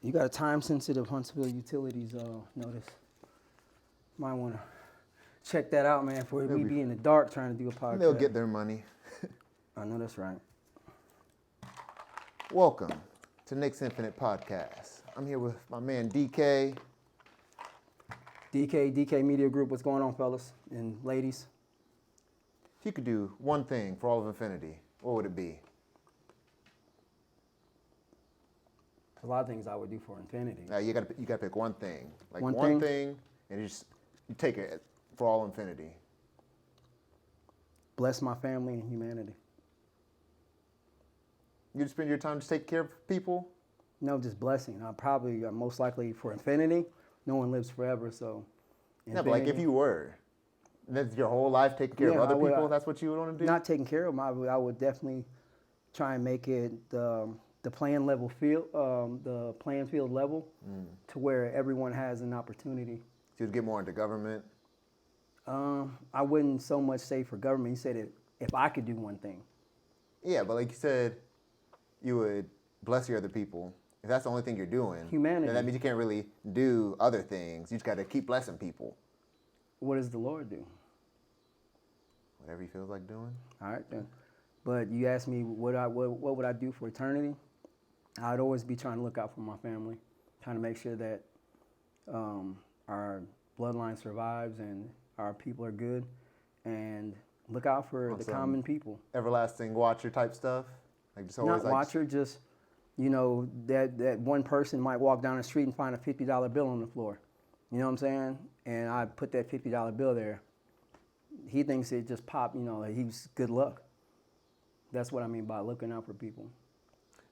You got a time-sensitive Huntsville Utilities notice. Might want to check that out, man, before we be in the dark trying to do a podcast. They'll get their money. I know that's right. Welcome to Nick's Infinite Podcast. I'm here with my man DK. DK Media Group, what's going on, fellas and ladies? If you could do one thing for all of infinity, what would it be? There's a lot of things I would do for infinity. You gotta pick one thing. Like One thing, and you take it for all infinity. Bless my family and humanity. You spend your time just taking care of people? No, just blessing. I probably most likely for infinity. No one lives forever, so. Yeah, but like if you were, that's your whole life taking care of other people. That's what you would want to do. Not taking care of them. I would definitely try and make it the playing field level to where everyone has an opportunity. So you'd get more into government. I wouldn't so much say for government. You said if I could do one thing. Yeah, but like you said, you would bless your other people. If that's the only thing you're doing, humanity, then that means you can't really do other things. You just got to keep blessing people. What does the Lord do? Whatever he feels like doing. All right, then. But you asked me what would I do for eternity? I'd always be trying to look out for my family, trying to make sure that our bloodline survives and our people are good, and look out for the common people. Everlasting watcher type stuff? Like just always Not watcher, just, you know, that one person might walk down the street and find a $50 bill on the floor. You know what I'm saying? And I put that $50 bill there. He thinks it just popped, you know, like he's good luck. That's what I mean by looking out for people.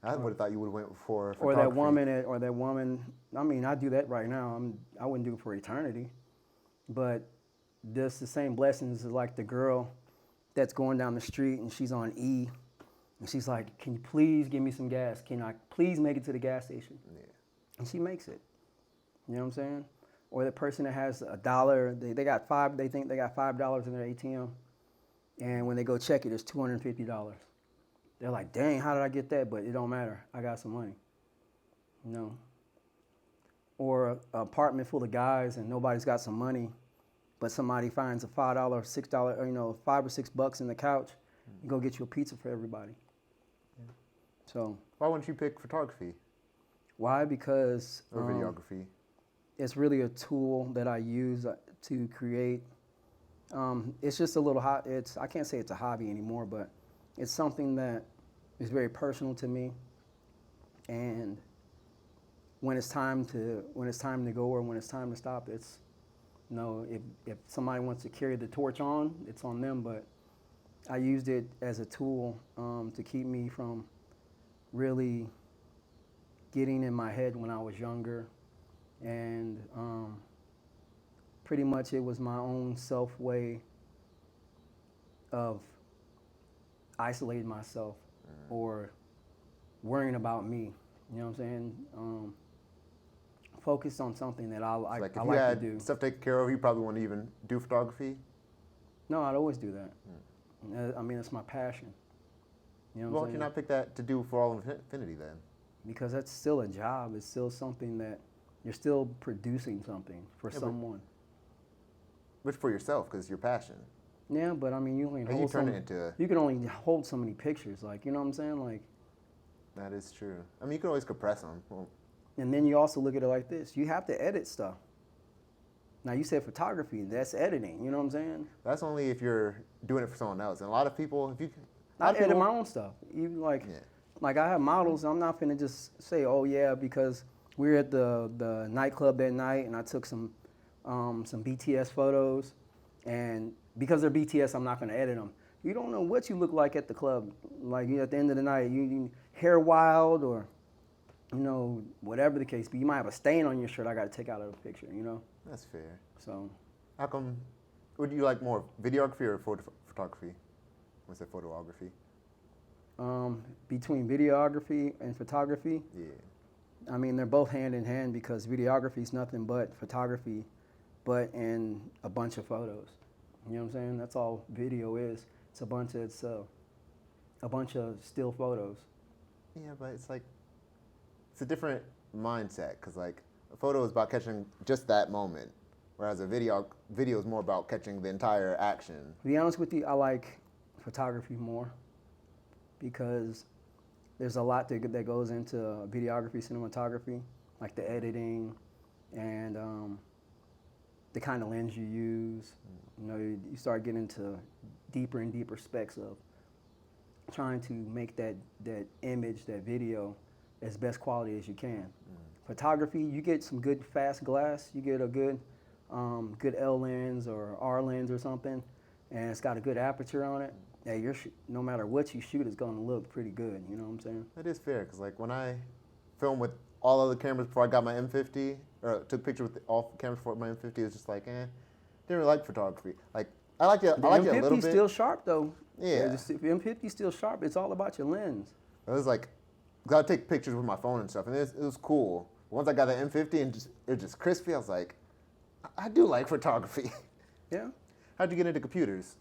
I would have thought you would have went for or that woman. I mean, I do that right now. I wouldn't do it for eternity, but just the same blessings as like the girl that's going down the street and she's on E, and she's like, "Can you please give me some gas? Can I please make it to the gas station?" Yeah. And she makes it. You know what I'm saying? Or the person that has $1, they think they got $5 in their ATM, and when they go check it, it's $250. They're like, dang, how did I get that? But it don't matter. I got some money. You know? Or an apartment full of guys and nobody's got some money, but somebody finds a $5, $6, or, you know, $5 or $6 in the couch, and go get you a pizza for everybody. Yeah. So. Why wouldn't you pick photography? Why? Because. Or videography. It's really a tool that I use to create. It's just a little I can't say it's a hobby anymore, but it's something that is very personal to me. And when it's time to go or when it's time to stop, it's, you know, if somebody wants to carry the torch on, it's on them. But I used it as a tool to keep me from really getting in my head when I was younger. And pretty much it was my own self way of isolating myself or worrying about me. You know what I'm saying? Focus on something that I like to do. If you had stuff taken care of, you probably wouldn't even do photography? No, I'd always do that. I mean, it's my passion. You know what I'm saying? Why don't you not pick that to do for all of infinity then? Because that's still a job. It's still something that you're still producing something for someone. But for yourself, because it's your passion. Yeah, but I mean, you only you can only hold so many pictures. Like, you know what I'm saying? Like. That is true. I mean, you can always compress them. Well, and then you also look at it like this. You have to edit stuff. Now, you said photography. That's editing. You know what I'm saying? That's only if you're doing it for someone else. And a lot of people, I edit my own stuff. Even like I have models. I'm not finna just say, oh yeah, because we were at the nightclub that night and I took some BTS photos, and because they're BTS, I'm not gonna edit them. You don't know what you look like at the club. Like, at the end of the night, you hair wild or, you know, whatever the case. But you might have a stain on your shirt. I got to take out of the picture. You know. That's fair. So. How come? Would you like more videography or photography? What's that, photography? Between videography and photography. Yeah. I mean, they're both hand in hand because videography is nothing but photography, but in a bunch of photos. You know what I'm saying? That's all video is. It's a bunch of still photos. Yeah, but it's like, it's a different mindset, because like a photo is about catching just that moment, whereas a video is more about catching the entire action. To be honest with you, I like photography more because there's a lot that goes into videography, cinematography, like the editing and the kind of lens you use. You know, you start getting into deeper and deeper specs of trying to make that image, that video, as best quality as you can. Photography, you get some good fast glass, you get a good L lens or R lens or something, and it's got a good aperture on it. Yeah, no matter what you shoot, it's going to look pretty good. You know what I'm saying? That is fair, because like when I filmed with all other cameras before I got my M50, or took pictures with all cameras before my M50, it was just like, didn't really like photography. Like I like it a little bit. M50's still sharp though. Yeah. The M50's still sharp. It's all about your lens. It was like, cause I take pictures with my phone and stuff, and it was cool. Once I got the M50 and it was just crispy, I was like, I do like photography. Yeah. How'd you get into computers?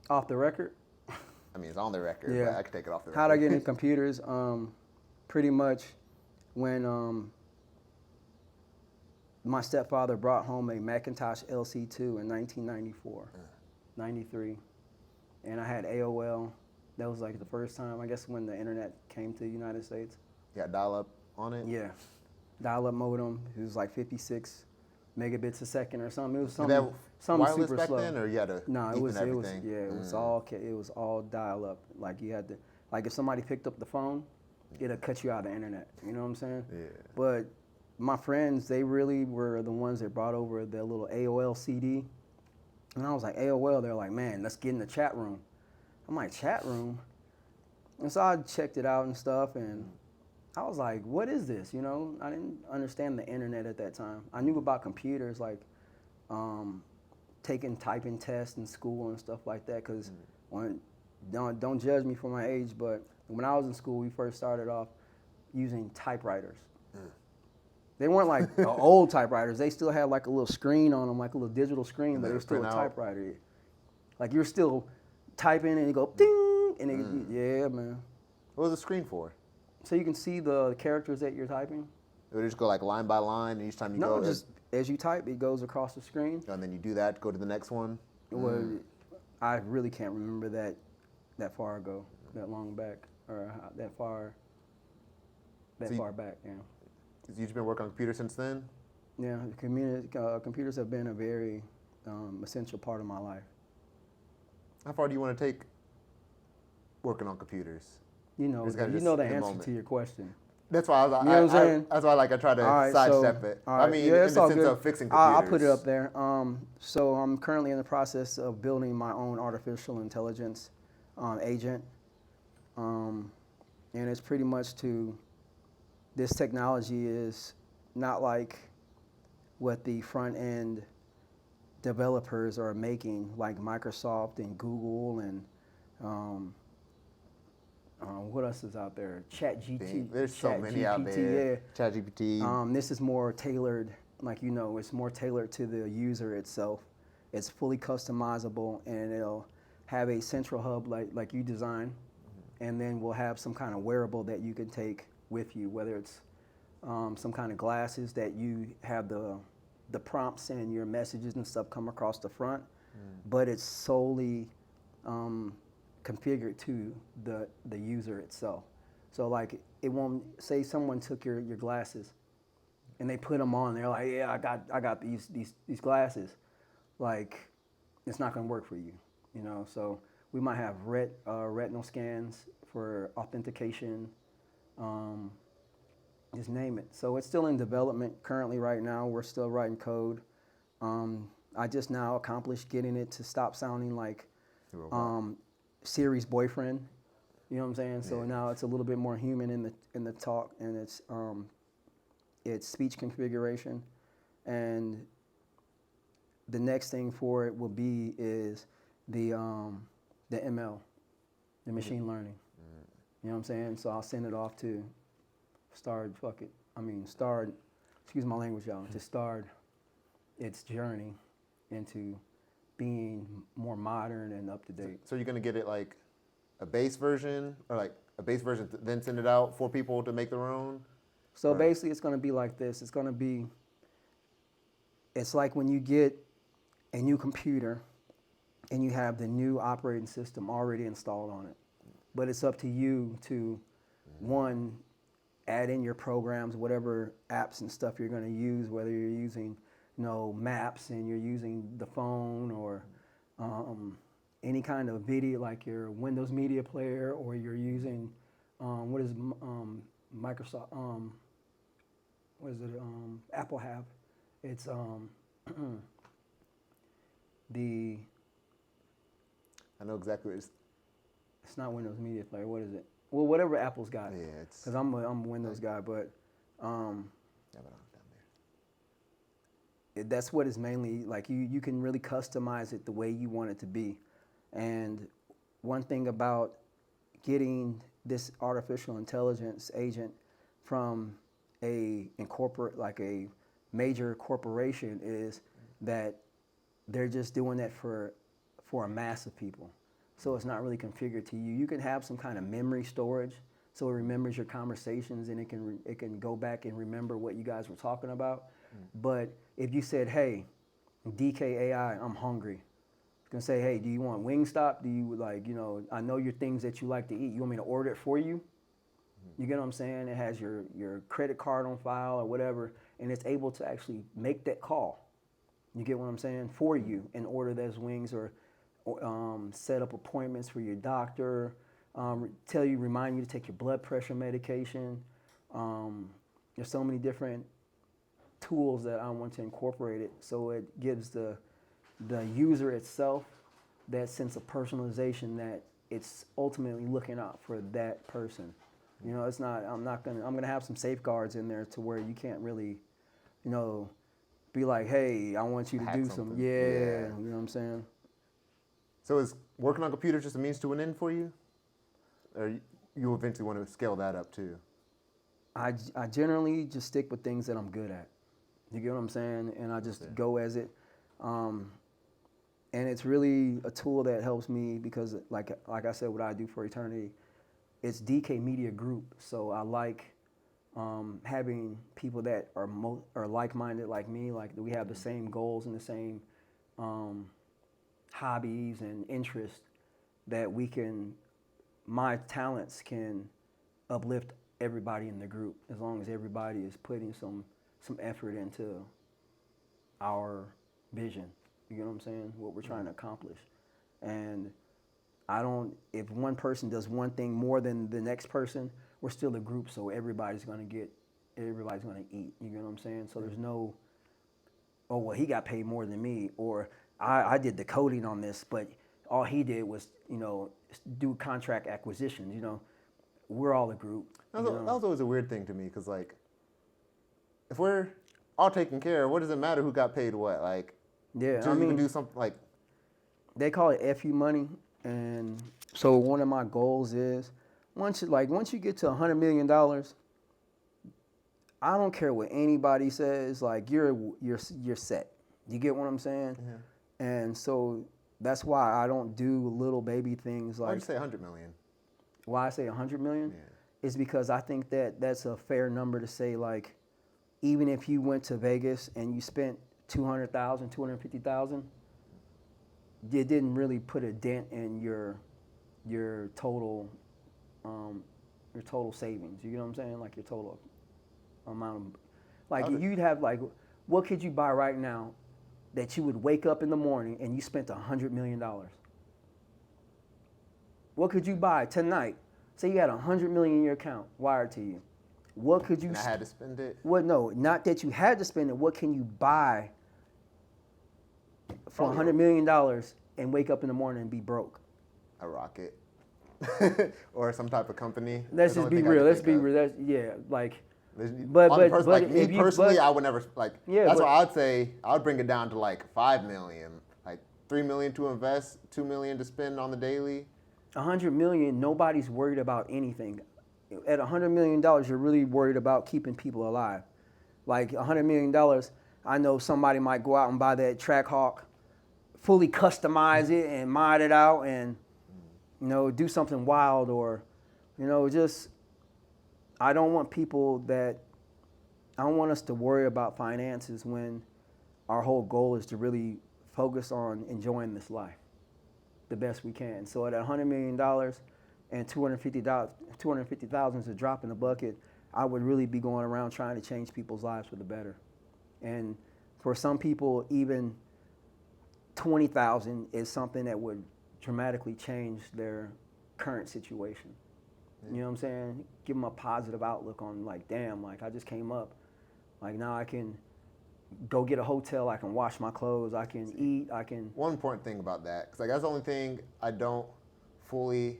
Off the record. I mean, it's on the record, Yeah. but I could take it off the record. How'd I get into computers? Pretty much when my stepfather brought home a Macintosh LC2 in 1994, 93, and I had AOL. That was like the first time, I guess, when the internet came to the United States. You got dial-up on it? Yeah, dial-up modem. It was like 56 megabits a second or something. It was Did something, that something wireless super back slow. then, or you had to No, it was everything? it was all dial-up. Like you had to, like if somebody picked up the phone, it'll cut you out of the internet. You know what I'm saying? Yeah. But my friends, they really were the ones that brought over the little AOL CD. And I was like, AOL, they're like, man, let's get in the chat room. I'm like, chat room? And so I checked it out and stuff, and I was like, what is this? You know, I didn't understand the internet at that time. I knew about computers, like taking typing tests in school and stuff like that, because don't judge me for my age, but when I was in school, we first started off using typewriters. They weren't like the old typewriters. They still had like a little screen on them, like a little digital screen, And but they it was still a print out. typewriter. Like you're still typing and you go ding, and yeah, man. What was the screen for? So you can see the characters that you're typing. It would just go like line by line, and each time you go, Just as you type, it goes across the screen. and then you do that, go to the next one. I really can't remember that far ago, that long back, or that far back. Yeah. You've been working on computers since then? Yeah, computers have been a very essential part of my life. How far do you want to take working on computers? You know the answer to your question. That's why You know what I'm saying? That's why I try to sidestep it. All right, I mean, yeah, in it's the all sense good. of fixing computers. I'll put it up there. So I'm currently in the process of building my own artificial intelligence agent, and it's pretty much this technology is not like what the front end developers are making, like Microsoft and Google and what else is out there? ChatGPT. There's so many out there. Yeah. ChatGPT. This is more tailored, like it's more tailored to the user itself. It's fully customizable, and it'll have a central hub like you design, and then we'll have some kind of wearable that you can take with you, whether it's some kind of glasses that you have the prompts and your messages and stuff come across the front, but it's solely configured to the user itself. So like it won't say someone took your glasses and they put them on. They're like, yeah, I got these glasses. Like it's not gonna work for you, you know. So we might have retinal scans for authentication. Just name it. So it's still in development currently right now. We're still writing code. I just now accomplished getting it to stop sounding like Siri's boyfriend. You know what I'm saying? So now it's a little bit more human in the talk, and it's speech configuration. And the next thing for it will be is the ML, the machine learning. You know what I'm saying? So I'll send it off to excuse my language, y'all, to start its journey into being more modern and up to date. So you're gonna get it like a base version, or like a base version, then send it out for people to make their own? So basically, it's going to be like this. It's like when you get a new computer and you have the new operating system already installed on it. But it's up to you to, one, add in your programs, whatever apps and stuff you're going to use, whether you're using, maps and you're using the phone or any kind of video like your Windows Media Player, or you're using, what is Microsoft, what is it, Apple have? It's I know exactly what it is. It's not Windows Media Player. What is it? Well, whatever Apple's got. Yeah, it's. Because I'm a Windows guy, but that's what it's mainly like. You can really customize it the way you want it to be. And one thing about getting this artificial intelligence agent from a major corporation is that they're just doing that for a mass of people. So it's not really configured to you. You can have some kind of memory storage, so it remembers your conversations and it can go back and remember what you guys were talking about. But if you said, "Hey, DKAI, I'm hungry," it's gonna say, "Hey, do you want Wingstop? Do you I know your things that you like to eat. You want me to order it for you?" You get what I'm saying? It has your credit card on file or whatever, and it's able to actually make that call. You get what I'm saying? For you, and order those wings, or set up appointments for your doctor, remind you to take your blood pressure medication. There's so many different tools that I want to incorporate it, so it gives the user itself that sense of personalization that it's ultimately looking out for that person. It's not. I'm gonna have some safeguards in there to where you can't really, be like, "Hey, I want you to do some." Yeah, you know what I'm saying. So is working on computers just a means to an end for you, or you eventually want to scale that up too? I generally just stick with things that I'm good at. You get what I'm saying? And I just go as it. And it's really a tool that helps me because, like I said, what I do for eternity, it's DK Media Group. So I like having people that are like-minded like me. Like we have the same goals and the same hobbies and interests that my talents can uplift everybody in the group as long as everybody is putting some effort into our vision. You know what I'm saying? What we're trying to accomplish. And if one person does one thing more than the next person, we're still a group, so everybody's gonna eat. You know what I'm saying? So there's no, "Oh, well, he got paid more than me," or I did the coding on this, but all he did was, do contract acquisitions. We're all a group. That was always a weird thing to me, because like, if we're all taken care of, what does it matter who got paid what? Like, yeah, so you can do something like. They call it FU money, and so one of my goals is once you get to $100 million, I don't care what anybody says. Like you're set. You get what I'm saying? Yeah. And so that's why I don't do little baby things like. Why'd you say 100 million? Why I say 100 million? Yeah. Is because I think that that's a fair number to say, like, even if you went to Vegas and you spent $200,000, $250,000, it didn't really put a dent in your total savings. You know what I'm saying? Like your total amount of, like you'd have like, what could you buy right now that you would wake up in the morning and you spent $100 million? What could you buy tonight? Say you had $100 million in your account wired to you. What could you? And I had to spend it. What? No, not that you had to spend it. What can you buy for $100 million and wake up in the morning and be broke? A rocket, or some type of company. Let's just be real. Let's be real. That's, yeah, like. But me personally, I would never like. Yeah, that's why I'd say I would bring it down to like 5 million, like 3 million to invest, 2 million to spend on the daily. 100 million, nobody's worried about anything. At $100 million, you're really worried about keeping people alive. Like $100 million, I know somebody might go out and buy that Trackhawk, fully customize it and mod it out and, do something wild, or, You know, just I don't want people that I don't want us to worry about finances when our whole goal is to really focus on enjoying this life the best we can. So at $100 million and 250,000 is a drop in the bucket, I would really be going around trying to change people's lives for the better. And for some people, even 20,000 is something that would dramatically change their current situation. Yeah. You know what I'm saying? Give them a positive outlook on like, damn, like I just came up. Like now I can go get a hotel, I can wash my clothes, I can eat, I can. One important thing about that, because like that's the only thing I don't fully.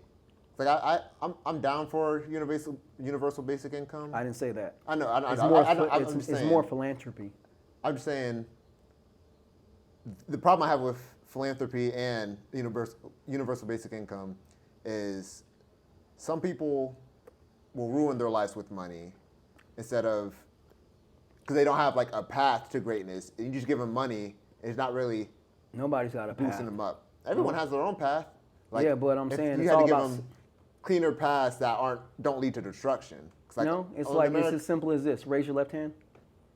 Like I'm down for universal basic income. I didn't say that. I know. It's more philanthropy. I'm just saying. The problem I have with philanthropy and universal basic income is some people will ruin their lives with money instead of because they don't have like a path to greatness. And you just give them money, it's not really nobody's got a path. Boosting them up. Everyone has their own path. Like, yeah, but I'm saying you it's had all to give about them cleaner paths that don't lead to destruction. Like, no, it's like it's as simple as this: raise your left hand,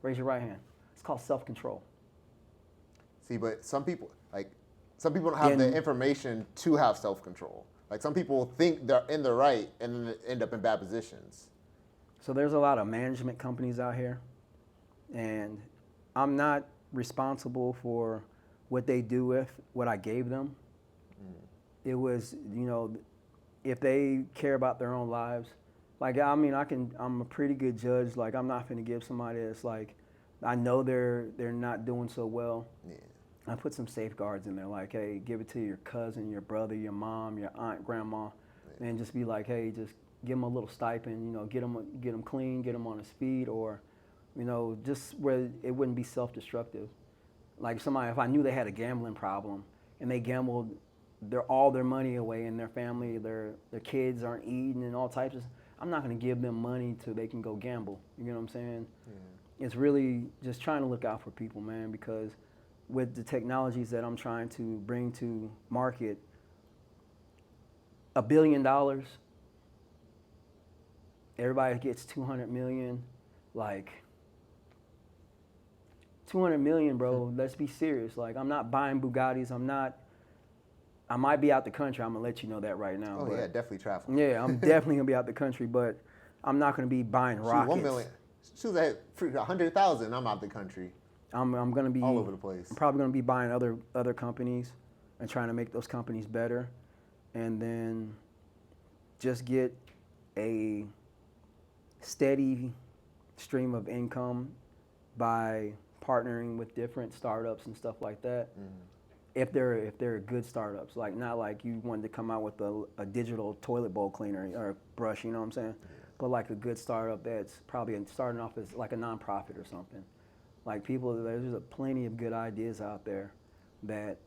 raise your right hand. It's called self-control. See, but some people don't have the information to have self-control. Like some people think they're in the right and then end up in bad positions. So there's a lot of management companies out here, and I'm not responsible for what they do with what I gave them. It was, if they care about their own lives, like, I mean, I'm a pretty good judge. Like, I'm not going to give somebody that's like, I know they're not doing so well. Yeah. I put some safeguards in there, like, hey, give it to your cousin, your brother, your mom, your aunt, grandma, and just be like, hey, just give them a little stipend, get them clean, get them on his feet, or, just where it wouldn't be self-destructive. Like somebody, if I knew they had a gambling problem and they gambled all their money away and their family, their kids aren't eating and all types of, I'm not going to give them money so they can go gamble. You know what I'm saying? Yeah. It's really just trying to look out for people, man, because with the technologies that I'm trying to bring to market, $1 billion, everybody gets 200 million, like 200 million, bro, let's be serious. Like, I'm not buying Bugattis. I might be out the country. I'm going to let you know that right now. Oh, yeah, definitely travel. Yeah, I'm definitely going to be out the country, but I'm not going to be buying rockets. 1 million. She was at 100,000. I'm out the country. I'm going to be all over the place. I'm probably going to be buying other companies and trying to make those companies better, and then just get a steady stream of income by partnering with different startups and stuff like that. Mm-hmm. If they're good startups, like not like you wanted to come out with a digital toilet bowl cleaner or brush, you know what I'm saying? Yeah. But like a good startup that's probably starting off as like a nonprofit or something. Like there's plenty of good ideas out there that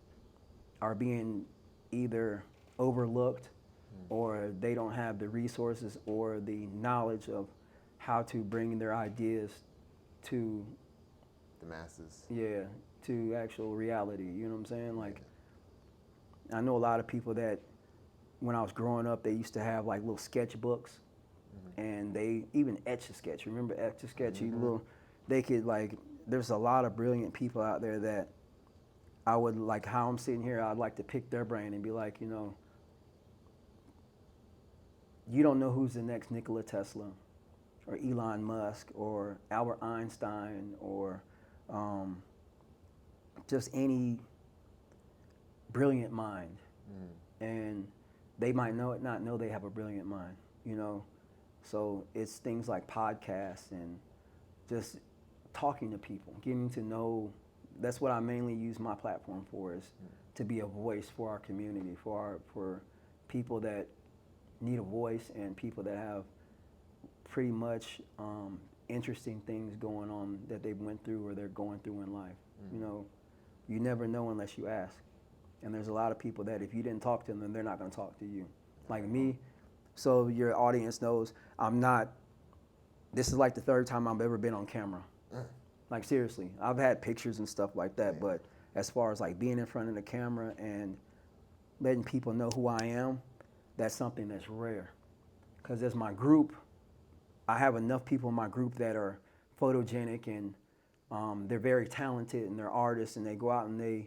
are being either overlooked or they don't have the resources or the knowledge of how to bring their ideas to the masses. Yeah, to actual reality, you know what I'm saying? Like, I know a lot of people that when I was growing up, they used to have like little sketchbooks, and they even etch a sketch. Remember etch a sketch? They could like. There's a lot of brilliant people out there that I would like. How I'm sitting here, I'd like to pick their brain and be like, you don't know who's the next Nikola Tesla, or Elon Musk, or Albert Einstein, or just any brilliant mind. And they might not know they have a brilliant mind, So it's things like podcasts and just talking to people, getting to know. That's what I mainly use my platform for, is to be a voice for our community, for people that need a voice and people that have pretty much interesting things going on that they went through or they're going through in life. You never know unless you ask. And there's a lot of people that if you didn't talk to them, they're not going to talk to you. Like me. So your audience knows this is like the third time I've ever been on camera. Like seriously, I've had pictures and stuff like that, but as far as like being in front of the camera and letting people know who I am, that's something that's rare. Because as my group, I have enough people in my group that are photogenic and they're very talented and they're artists and they go out and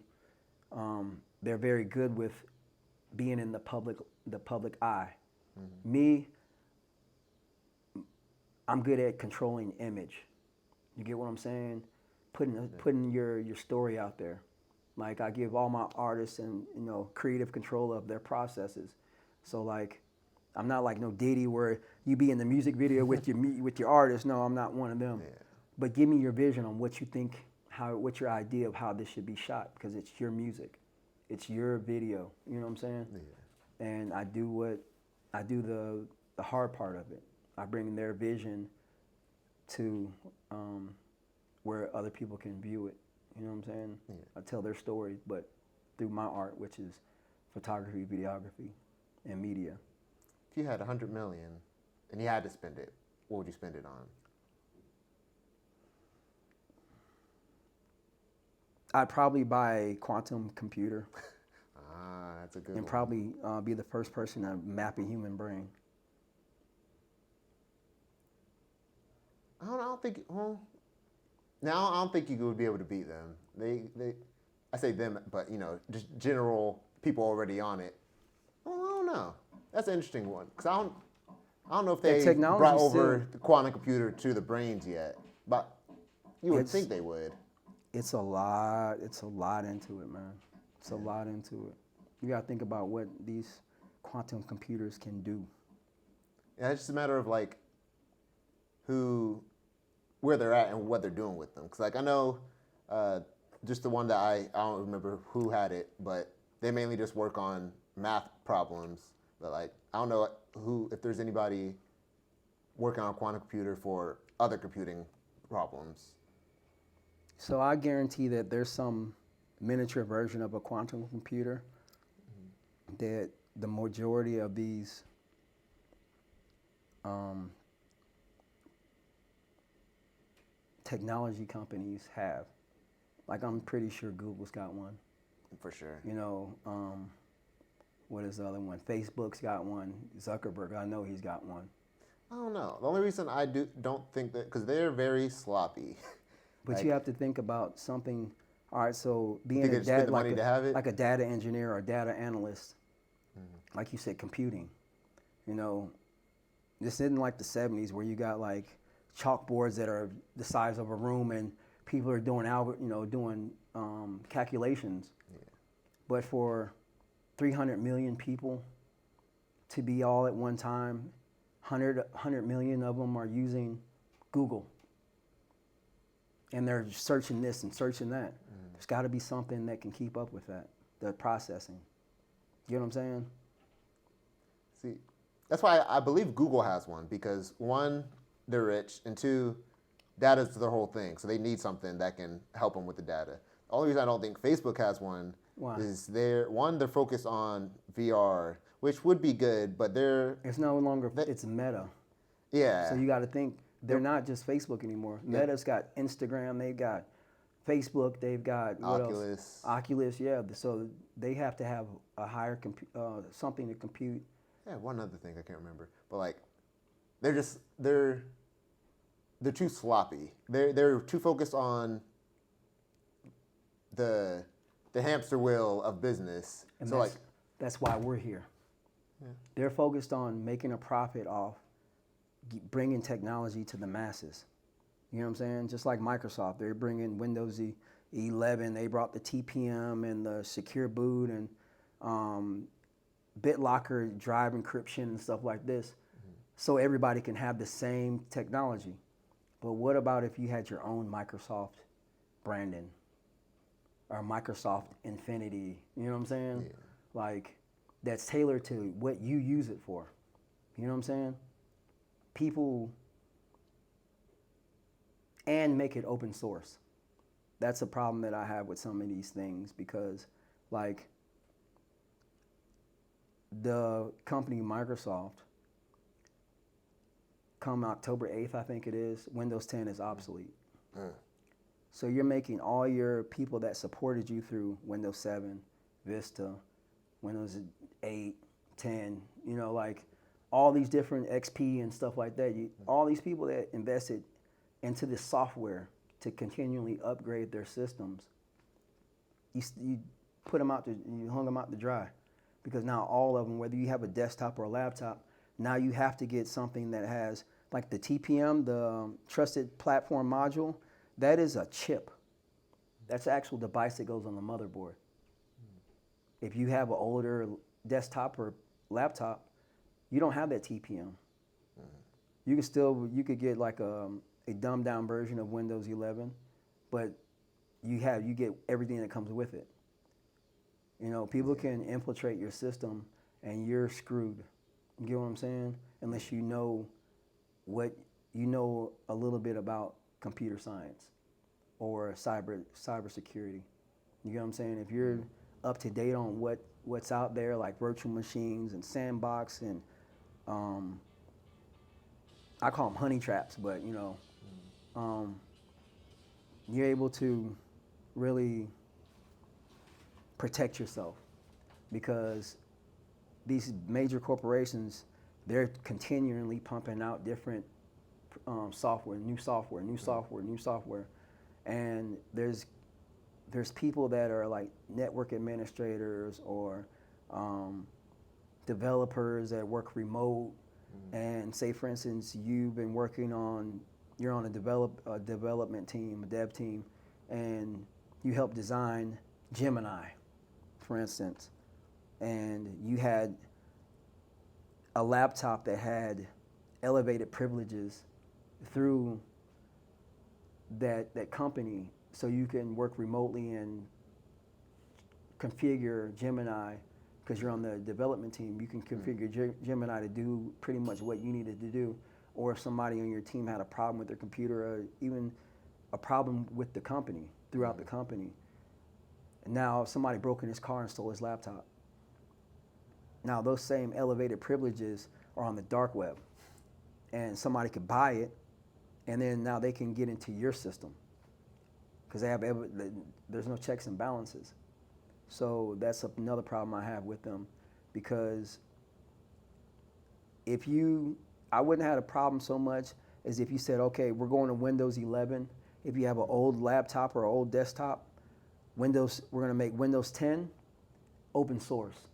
they're very good with being in the public eye. Mm-hmm. Me, I'm good at controlling image. You get what I'm saying? Putting your story out there. Like I give all my artists and creative control of their processes. So like, I'm not like no Diddy where you be in the music video with your artist. No, I'm not one of them. Yeah. But give me your vision on what you think, what's your idea of how this should be shot, because it's your music, it's your video. You know what I'm saying? Yeah. And I do the hard part of it. I bring their vision to where other people can view it. You know what I'm saying? Yeah. I tell their stories, but through my art, which is photography, videography, and media. If you had $100 million and you had to spend it, what would you spend it on? I'd probably buy a quantum computer. That's a good and one. Probably be the first person to map a human brain. I don't think. Well, now I don't think you would be able to beat them. I say them, but just general people already on it. Well, I don't know. That's an interesting one because I don't know if they brought over the quantum computer to the brains yet, but you would think they would. It's a lot into it, man. It's a lot into it. You got to think about what these quantum computers can do. Yeah, it's just a matter of like where they're at and what they're doing with them. Because like I know just the one that I don't remember who had it, but they mainly just work on math problems. But like I don't know if there's anybody working on a quantum computer for other computing problems. So I guarantee that there's some miniature version of a quantum computer that the majority of these technology companies have. Like I'm pretty sure Google's got one. For sure. What is the other one? Facebook's got one. Zuckerberg, I know he's got one. I don't know. The only reason I don't think that, because they're very sloppy. But like, you have to think about something. All right, so being a data engineer or data analyst, like you said, computing. This isn't like the 70s where you got like chalkboards that are the size of a room and people are doing calculations. Yeah. But for 300 million people to be all at one time, 100 million of them are using Google. And they're searching this and searching that. There's got to be something that can keep up with that, the processing. You know what I'm saying? See, that's why I believe Google has one, because one, they're rich, and two, data's the whole thing. So they need something that can help them with the data. The only reason I don't think Facebook has one is they're focused on VR, which would be good, but it's no longer, it's Meta. Yeah. So you got to think, they're not just Facebook anymore. Yeah. Meta's got Instagram, they've got Facebook, they've got Oculus. Oculus, yeah. So they have to have a higher something to compute. Yeah, one other thing I can't remember, but like, they're too sloppy. They're too focused on the hamster wheel of business. And so that's why we're here. Yeah. They're focused on making a profit off bringing technology to the masses. You know what I'm saying? Just like Microsoft, they're bringing Windows 11. They brought the TPM and the secure boot and BitLocker drive encryption and stuff like this, so everybody can have the same technology. But what about if you had your own Microsoft branding or Microsoft Infinity? You know what I'm saying? Yeah. Like that's tailored to what you use it for. You know what I'm saying? People, and make it open source. That's a problem that I have with some of these things, because like the company Microsoft, come October 8th, I think it is, Windows 10 is obsolete. So you're making all your people that supported you through Windows 7, Vista, Windows 8, 10, all these different XP and stuff like that. All these people that invested into this software to continually upgrade their systems, you put them out, you hung them out to dry, because now all of them, whether you have a desktop or a laptop, now you have to get something that has like the TPM, the Trusted Platform Module. That is a chip. That's an actual device that goes on the motherboard. If you have an older desktop or laptop, you don't have that TPM. You could get like a dumbed down version of Windows 11, but you get everything that comes with it. You know, people can infiltrate your system and you're screwed. You get what I'm saying? Unless you know a little bit about computer science or cybersecurity. You get what I'm saying? If you're up to date on what's out there, like virtual machines and sandbox and I call them honey traps, but you're able to really protect yourself, because these major corporations, they're continually pumping out different new software, and there's people that are like network administrators or developers that work remote, and say for instance you're on a development team, a dev team, and you help design Gemini, for instance, and you had a laptop that had elevated privileges through that company, so you can work remotely and configure Gemini, because you're on the development team. You can configure Gemini to do pretty much what you needed to do. Or if somebody on your team had a problem with their computer, or even a problem with the company, throughout the company. And now somebody broke in his car and stole his laptop. Now those same elevated privileges are on the dark web, and somebody could buy it, and then now they can get into your system, because there's no checks and balances. So that's another problem I have with them, because I wouldn't have had a problem so much as if you said, okay, we're going to Windows 11. If you have an old laptop or an old desktop, we're going to make Windows 10 open source.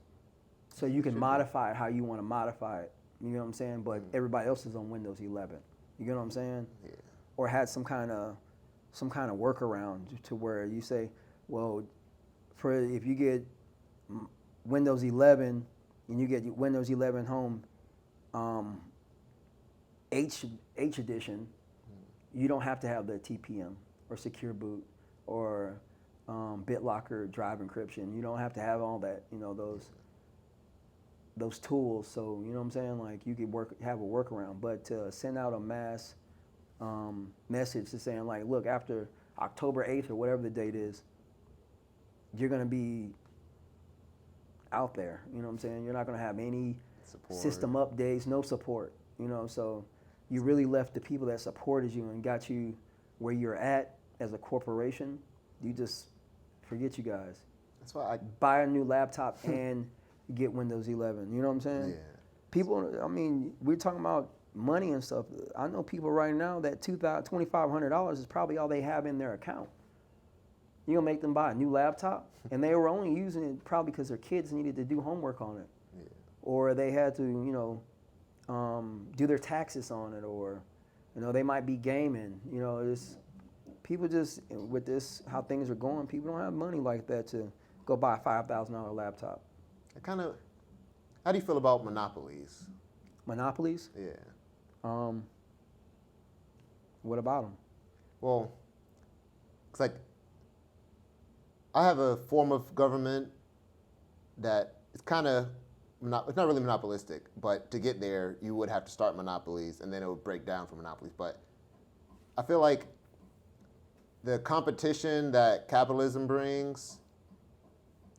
So you can modify it how you want to modify it. You know what I'm saying? But everybody else is on Windows 11. You get what I'm saying? Yeah. Or had some kind of workaround to where you say, well, if you get Windows 11 and you get Windows 11 Home H edition, you don't have to have the TPM or Secure Boot or BitLocker drive encryption. You don't have to have all that, those tools. So you know what I'm saying? Like you could have a workaround, but to send out a mass message to saying like, look, after October 8th or whatever the date is, you're going to be out there. You know what I'm saying? You're not going to have any system updates, no support. So you really left the people that supported you and got you where you're at as a corporation. You just forget you guys. That's why I buy a new laptop and get Windows 11. You know what I'm saying? Yeah. People, we're talking about money and stuff. I know people right now that $2,500 is probably all they have in their account. You're going to make them buy a new laptop, and they were only using it probably because their kids needed to do homework on it. Yeah. Or they had to, do their taxes on it, or, they might be gaming. People just, with this, how things are going, people don't have money like that to go buy a $5,000 laptop. How do you feel about monopolies? Monopolies? Yeah. What about them? Well, it's like I have a form of government that it's kind of it's not really monopolistic, but to get there, you would have to start monopolies, and then it would break down for monopolies. But I feel like the competition that capitalism brings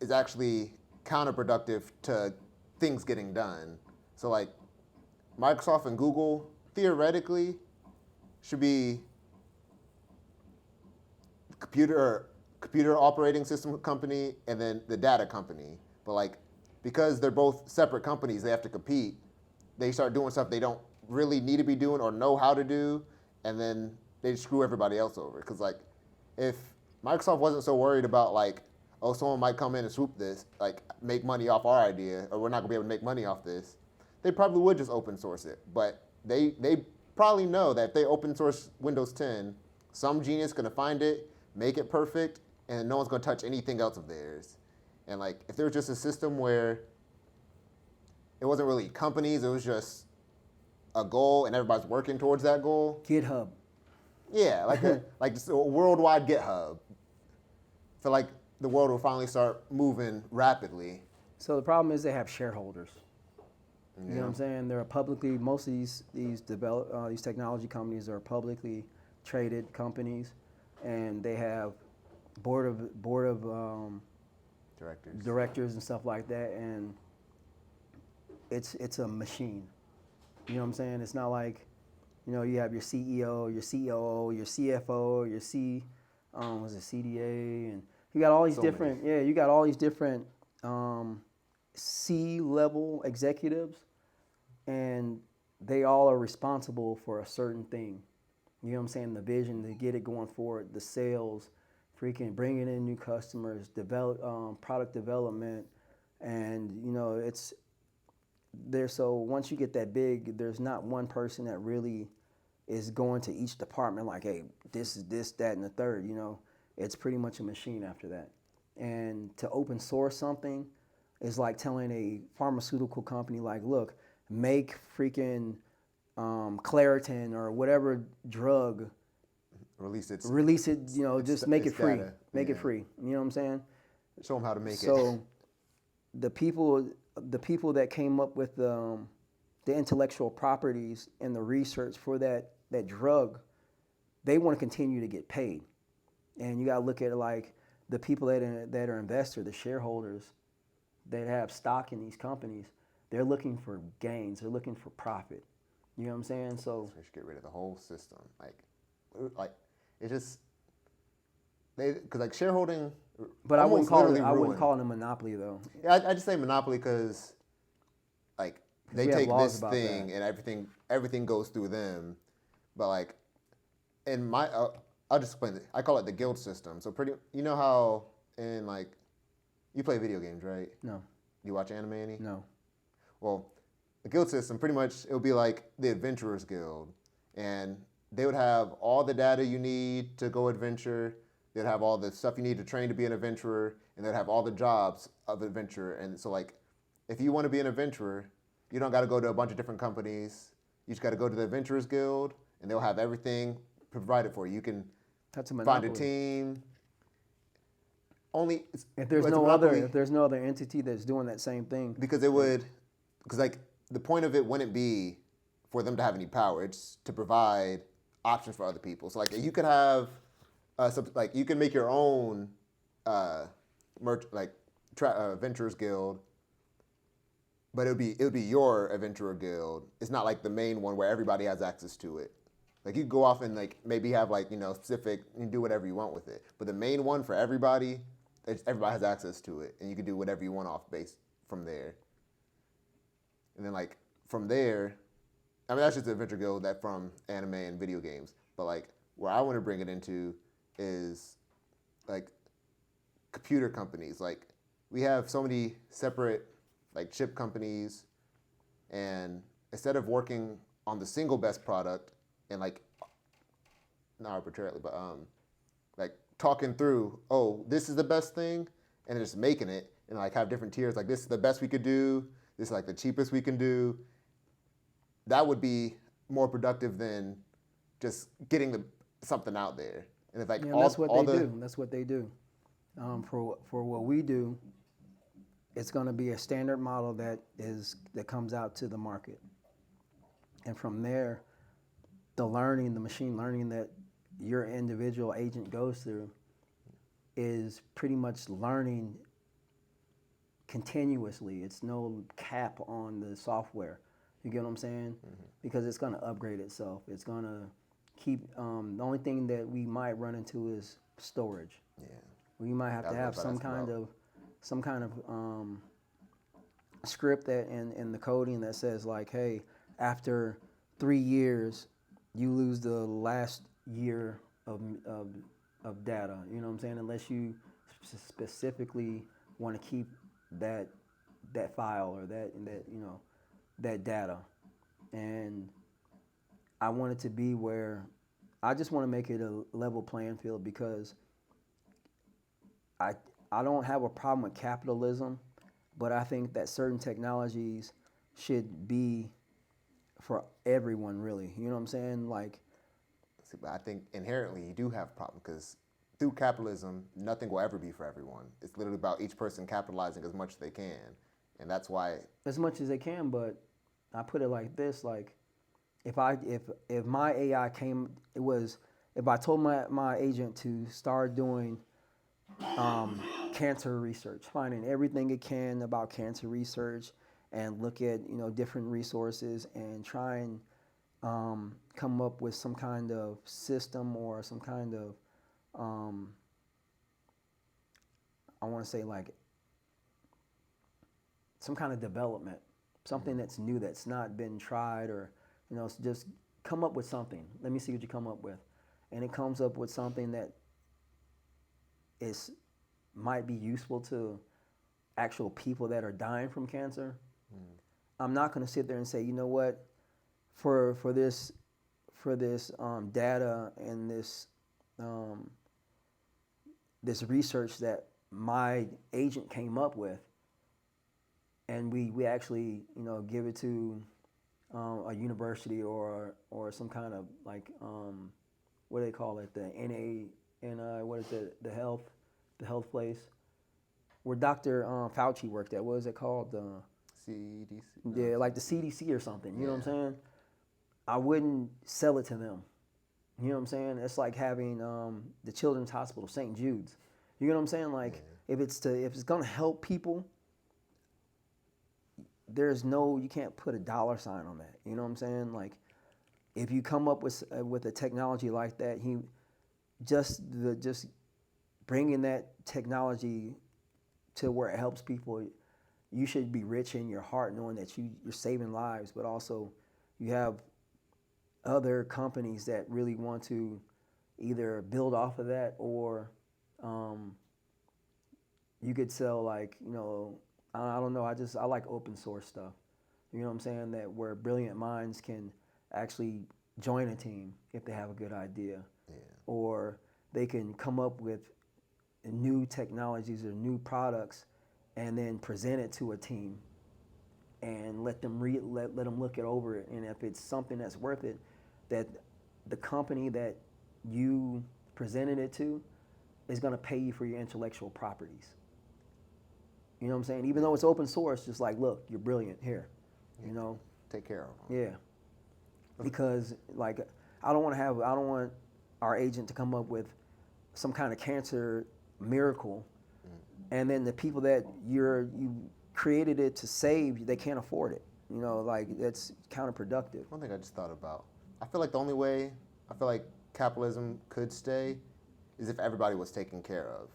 is actually counterproductive to things getting done. So like Microsoft and Google theoretically should be computer operating system company and then the data company. But like because they're both separate companies, they have to compete. they start doing stuff they don't really need to be doing or know how to do, and then they screw everybody else over. Because like, if Microsoft wasn't so worried about like, oh, someone might come in and swoop this, like make money off our idea, or we're not gonna be able to make money off this, they probably would just open source it. But they probably know that if they open source Windows 10, some genius gonna find it, make it perfect, and no one's gonna touch anything else of theirs. And like, if there was just a system where it wasn't really companies, it was just a goal and everybody's working towards that goal. GitHub. Yeah, like like just a worldwide GitHub. I feel like the world will finally start moving rapidly. So the problem is they have shareholders. Yeah. You know what I'm saying? They're publicly, most of these technology companies are publicly traded companies, and they have board of directors and stuff like that, and it's a machine. You know what I'm saying? It's not like, you have your CEO, your COO, your CFO, your CDA, and you got all these you got all these different C-level executives, and they all are responsible for a certain thing. You know what I'm saying? The vision to get it going forward, the sales, freaking bringing in new customers, product development, and it's there. So once you get that big, there's not one person that really is going to each department like, hey, this is this, that, and the third. It's pretty much a machine after that. And to open source something is like telling a pharmaceutical company, like, look, make freaking Claritin or whatever drug. Release it. Just make it free. Make it free. You know what I'm saying? Show them how to make it. So the people that came up with the intellectual properties and the research for that drug, they want to continue to get paid. And you got to look at it like the people that are investors, the shareholders that have stock in these companies, they're looking for gains. They're looking for profit. You know what I'm saying? So they should get rid of the whole system. Like it just because like shareholding. But I wouldn't call it a monopoly though. Yeah, I just say monopoly because like they take this thing and everything goes through them. But like in my I'll just explain it. I call it the guild system. So how in like you play video games, right? No. You watch anime any? No. Well, the guild system pretty much it would be like the Adventurers Guild, and they would have all the data you need to go adventure. They'd have all the stuff you need to train to be an adventurer, and they'd have all the jobs of adventurer. And so like, if you want to be an adventurer, you don't got to go to a bunch of different companies. You just got to go to the Adventurers Guild, and they'll have everything provided for you. You can find a team. Only if there's no other entity that's doing that same thing. Because like the point of it wouldn't be for them to have any power. It's to provide options for other people. So like you could have, you can make your own Adventurers Guild, but it would be your Adventurer Guild. It's not like the main one where everybody has access to it. Like you could go off and like maybe have like specific, you can do whatever you want with it. But the main one for everybody has access to it, and you can do whatever you want off base from there. And then like from there, I mean that's just the Adventure Guild that from anime and video games. But like where I want to bring it into is like computer companies. Like we have so many separate like chip companies, and instead of working on the single best product and like not arbitrarily, but like talking through, oh, this is the best thing, and just making it and like have different tiers. Like this is the best we could do. This is like the cheapest we can do. That would be more productive than just getting something out there. And it's like that's what they do. That's what they do. For what we do, it's going to be a standard model that comes out to the market, and from there, the machine learning that your individual agent goes through is pretty much learning continuously. It's no cap on the software. You get what I'm saying? Mm-hmm. Because it's going to upgrade itself. It's going to keep. The only thing that we might run into is storage. Yeah. We might have to have some kind of script that in the coding that says like, hey, after 3 years, you lose the last year of, of data. You know what I'm saying? Unless you specifically want to keep that file or that that data. And I want it to be where I just want to make it a level playing field because I I don't have a problem with capitalism, but I think that certain technologies should be for everyone really. You know what I'm saying? Like See, but I think inherently you do have a problem because through capitalism, nothing will ever be for everyone. It's literally about each person capitalizing as much as they can, and that's why. as much as they can, but I put it like this, like if my AI came it was if I told my agent to start doing cancer research, finding everything it can about cancer research and look at different resources and try and come up with some kind of system or some kind of um, I want to say like some kind of development, something that's new that's not been tried or just come up with something. Let me see what you come up with, and it comes up with something that is might be useful to actual people that are dying from cancer. I'm not going to sit there and say, you know what, for this data and um, this research that my agent came up with, and we actually give it to a university or some kind of like what do they call it, the what is it, the health place where Dr. Fauci worked at. What is it called? CDC. Yeah, like the CDC or something. You know what I'm Yeah. saying? I wouldn't sell it to them. You know what I'm saying? It's like having the Children's Hospital, St. Jude's. You know what I'm saying? Like if it's gonna help people, you can't put a dollar sign on that. You know what I'm saying? Like if you come up with a technology like that, just bringing that technology to where it helps people, you should be rich in your heart knowing that you're saving lives, but also you have other companies that really want to either build off of that or um, you could sell like I don't know, I like open source stuff. You know what I'm saying? That where brilliant minds can actually join a team if they have a good idea, Yeah. or they can come up with new technologies or new products and then present it to a team and let them let them look it over it, and if it's something that's worth it, that the company that you presented it to is going to pay you for your intellectual properties. You know what I'm saying? Even though it's open source, just like, look, you're brilliant here. Yeah. You know? Take care of them. Yeah. Because like I don't want our agent to come up with some kind of cancer miracle, and then the people that you created it to save, they can't afford it. Like that's counterproductive. One thing I just thought about. I feel like the only way I feel like capitalism could stay is if everybody was taken care of.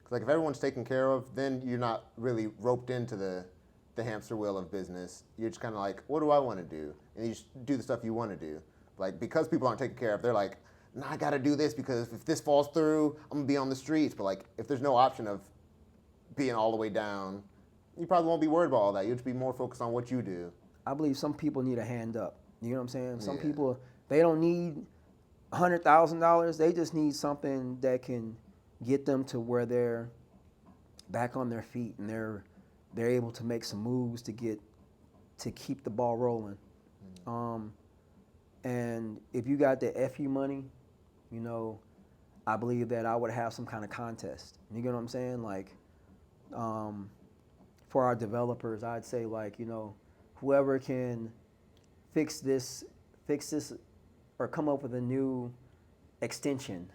'Cause like if everyone's taken care of, then you're not really roped into the hamster wheel of business. You're just kind of like, what do I want to do? And you just do the stuff you want to do. Like because people aren't taken care of, they're like, nah, I got to do this because if this falls through, I'm gonna be on the streets. But like if there's no option of being all the way down, you probably won't be worried about all that. You'll just be more focused on what you do. I believe some people need a hand up. You know what I'm saying? Some Yeah. people, they don't need $100,000. They just need something that can get them to where they're back on their feet and they're able to make some moves to keep the ball rolling. Um, and if you got the FU money, you know, I believe that I would have some kind of contest. You get what I'm saying? Like, um, for our developers, I'd say like, whoever can fix this, or come up with a new extension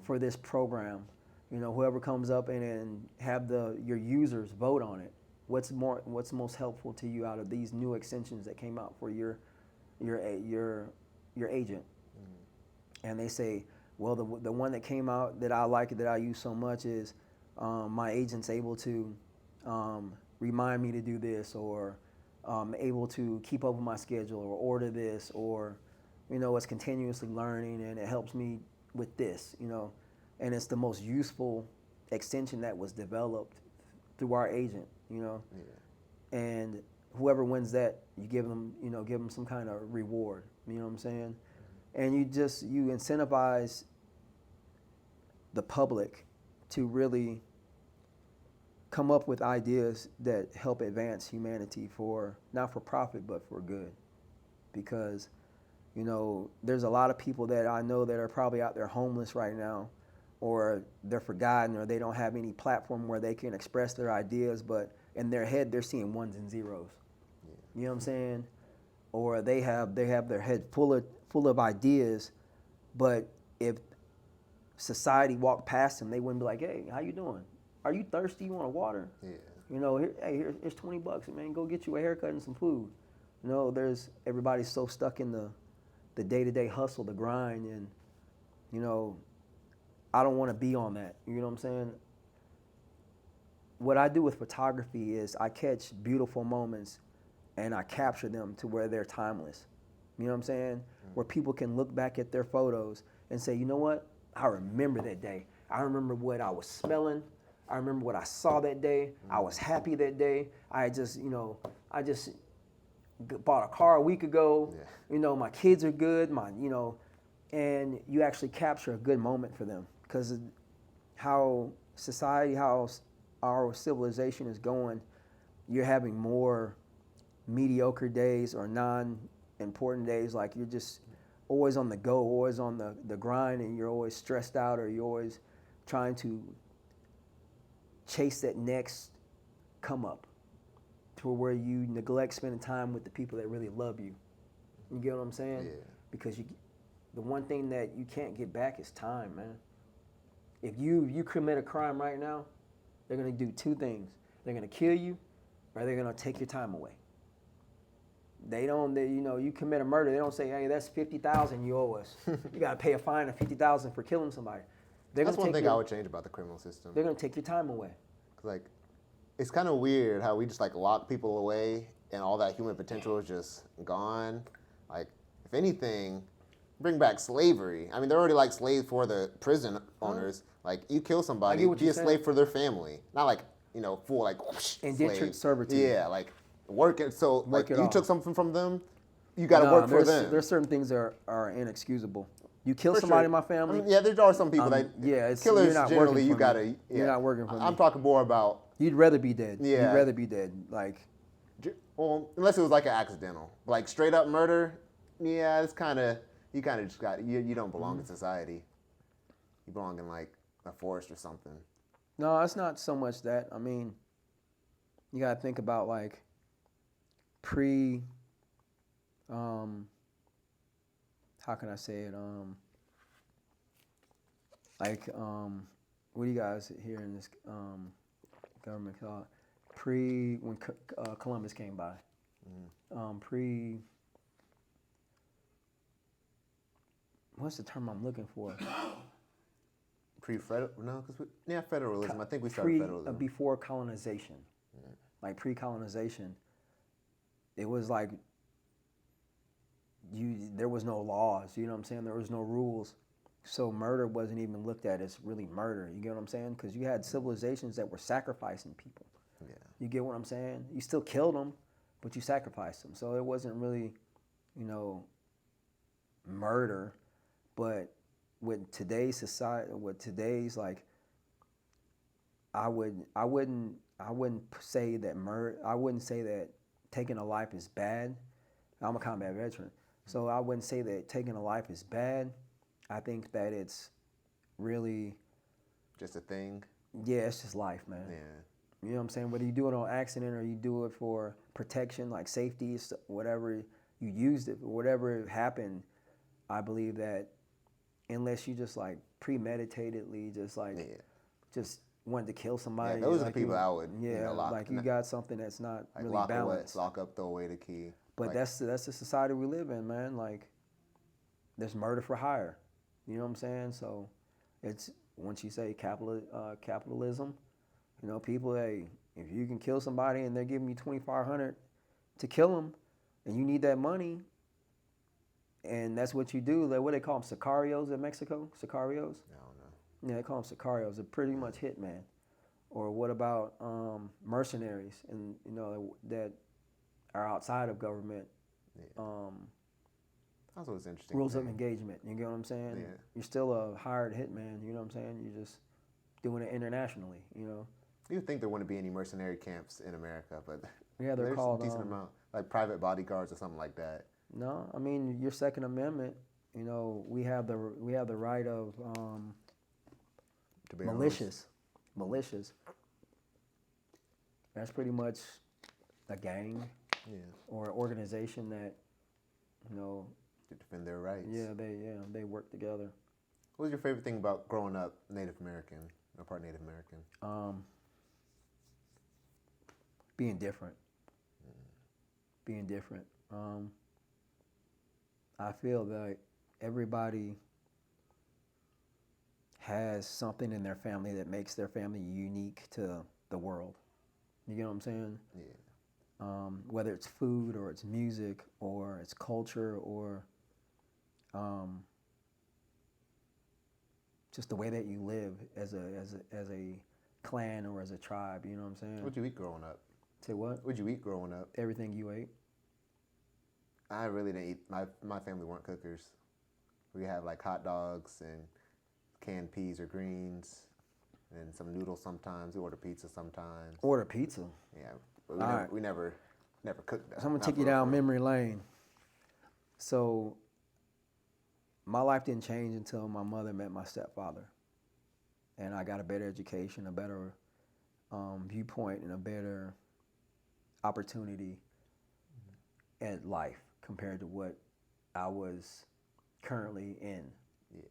for this program. Whoever comes up and have your users vote on it. What's most helpful to you out of these new extensions that came out for your agent? And they say, well, the one that came out that I like that I use so much is my agent's able to remind me to do this, or able to keep up with my schedule, or order this, or it's continuously learning and it helps me with this, and it's the most useful extension that was developed through our agent, Yeah. and whoever wins that, you give them some kind of reward, you know what I'm saying? And you incentivize the public to really come up with ideas that help advance humanity not for profit but for good, because there's a lot of people that I know that are probably out there homeless right now, or they're forgotten, or they don't have any platform where they can express their ideas, but in their head they're seeing ones and zeros. Yeah. You know what I'm saying? Or they have their head full of ideas, but if society walked past them, they wouldn't be like, "Hey, how you doing? Are you thirsty? You want a water?" Yeah. Here's $20, man. Go get you a haircut and some food. Everybody's so stuck in the day-to-day hustle, the grind, and I don't want to be on that. You know what I'm saying? What I do with photography is I catch beautiful moments and I capture them to where they're timeless. You know what I'm saying? Mm-hmm. Where people can look back at their photos and say, you know what? I remember that day. I remember what I was smelling. I remember what I saw that day. Mm-hmm. I was happy that day. I just bought a car a week ago. Yeah. My kids are good. And you actually capture a good moment for them, because how our civilization is going, you're having more mediocre days or non-important days. Like, you're just always on the go, always on the grind, and you're always stressed out, or you're always trying to chase that next come up, to where you neglect spending time with the people that really love you. You get what I'm saying? Yeah. Because the one thing that you can't get back is time, man. If you commit a crime right now, they're going to do two things. They're going to kill you, or they're going to take your time away. You commit a murder, they don't say, hey, that's $50,000 you owe us. You got to pay a fine of $50,000 for killing somebody. That's one thing I would change about the criminal system. They're going to take your time away. It's kind of weird how we just lock people away and all that human potential is just gone. If anything, bring back slavery. I mean, they're already slaves for the prison owners. You kill somebody, be a slave for their family. Not full indentured servitude. Yeah, working. So you off. Took something from them, you got to work for them. There's certain things that are inexcusable. You kill somebody in my family. There are some people killers generally you got to. Yeah. You're not working for me. I'm talking more about. You'd rather be dead. Yeah. You'd rather be dead. Well, unless it was an accidental, straight up murder. Yeah, it's kind of you just got you don't belong in society. You belong in a forest or something. No, it's not so much that. I mean, you gotta think about pre. How can I say it? What do you guys here in this government call it? When Columbus came by. What's the term I'm looking for? Federalism. I think we started federalism. Before colonization, pre-colonization, it was there was no laws. You know what I'm saying? There was no rules, so murder wasn't even looked at as really murder. You get what I'm saying? Because you had civilizations that were sacrificing people. Yeah. You get what I'm saying? You still killed them, but you sacrificed them. So it wasn't really, murder. But with today's society, I wouldn't say that murder. I wouldn't say that taking a life is bad. I'm a combat veteran, so I wouldn't say that taking a life is bad. I think that it's really just a thing. Yeah, it's just life, man. Yeah. You know what I'm saying? Whether you do it on accident or you do it for protection, safety, whatever you used it, whatever happened, I believe that unless you just premeditatedly just wanted to kill somebody. Yeah, those are the people I would lock. You got something that's not really lock balanced. Lock up, throw away the key. But that's the society we live in, man. There's murder for hire. You know what I'm saying? So it's once you say capitalism, people, If you can kill somebody and they're giving you 2,500 to kill them, and you need that money, and that's what you do. Like, what they call them, sicarios in Mexico? Sicarios? I don't know. Yeah, they call them sicarios. They're pretty much hitman. Or what about mercenaries, and that are outside of government Yeah. That's what's interesting. rules of engagement. You get what I'm saying? Yeah. You're still a hired hitman. You know what I'm saying? You're just doing it internationally. You'd think there wouldn't be any mercenary camps in America, but Yeah, they're there's called. a decent amount, like private bodyguards or something like that. No, I mean your Second Amendment. We have the right of To bear arms. militias. That's pretty much a gang Yeah. or an organization that To defend their rights. they work together. What was your favorite thing about growing up Native American or part Native American? Being different. Being different. I feel that everybody has something in their family that makes their family unique to the world. You get what I'm saying? Yeah. Whether it's food or it's music or it's culture or just the way that you live as a clan or as a tribe. You know what I'm saying? What'd you eat growing up? Say what? What'd you eat growing up? Everything you ate. I really didn't eat. My family weren't cookers. We had like hot dogs and canned peas or greens and some noodles sometimes. We order pizza sometimes. Order pizza. Yeah, but we never cooked that. So I'm gonna Not take for you real, down for real. memory lane. So my life didn't change until my mother met my stepfather, and I got a better education, a better viewpoint, and a better opportunity at life compared to what I was currently in. Yeah.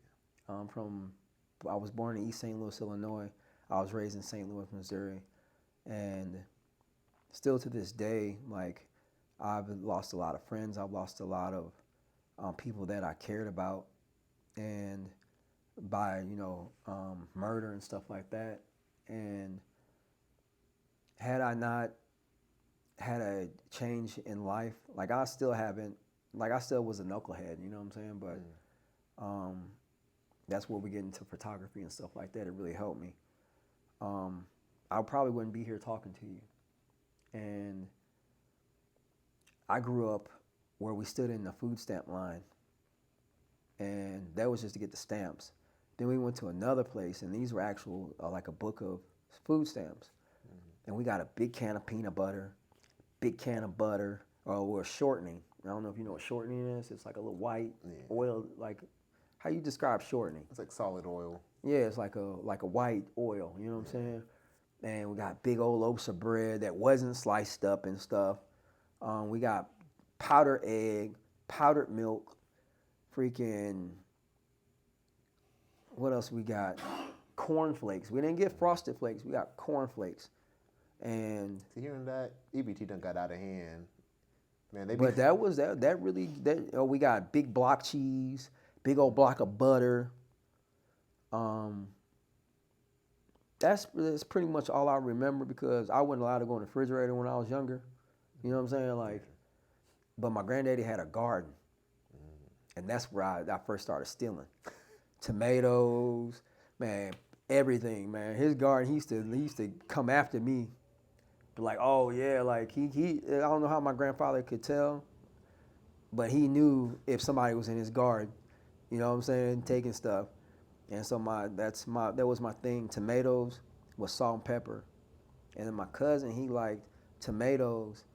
I was born in East St. Louis, Illinois. I was raised in St. Louis, Missouri, and still to this day, like, I've lost a lot of friends. I've lost a lot of people that I cared about, and by murder and stuff like that. And had I not had a change in life, like I still was a knucklehead. You know what I'm saying? But that's where we get into photography and stuff like that. It really helped me. I probably wouldn't be here talking to you. And I grew up where we stood in the food stamp line, and that was just to get the stamps. Then we went to another place, and these were actual, like a book of food stamps. And we got a big can of peanut butter, big can of butter, or shortening. I don't know if you know what shortening is. It's like a little white oil, like, how you describe shortening? It's like solid oil. Yeah, it's like a white oil, you know what I'm saying? And we got big old loaves of bread that wasn't sliced up and stuff. We got powdered egg, powdered milk, freaking, what else we got? Cornflakes. We didn't get frosted flakes, we got cornflakes. And See, hearing that, EBT done got out of hand. Man, but we got big block cheese, big old block of butter. That's pretty much all I remember because I wasn't allowed to go in the refrigerator when I was younger. You know what I'm saying? Like, but my granddaddy had a garden, and that's where I first started stealing tomatoes, man, everything, man. His garden, he used to come after me, but like, oh yeah, like he I don't know how my grandfather could tell, but he knew if somebody was in his garden, you know what I'm saying, taking stuff. And so that was my thing. Tomatoes with salt and pepper. And then my cousin, he liked tomatoes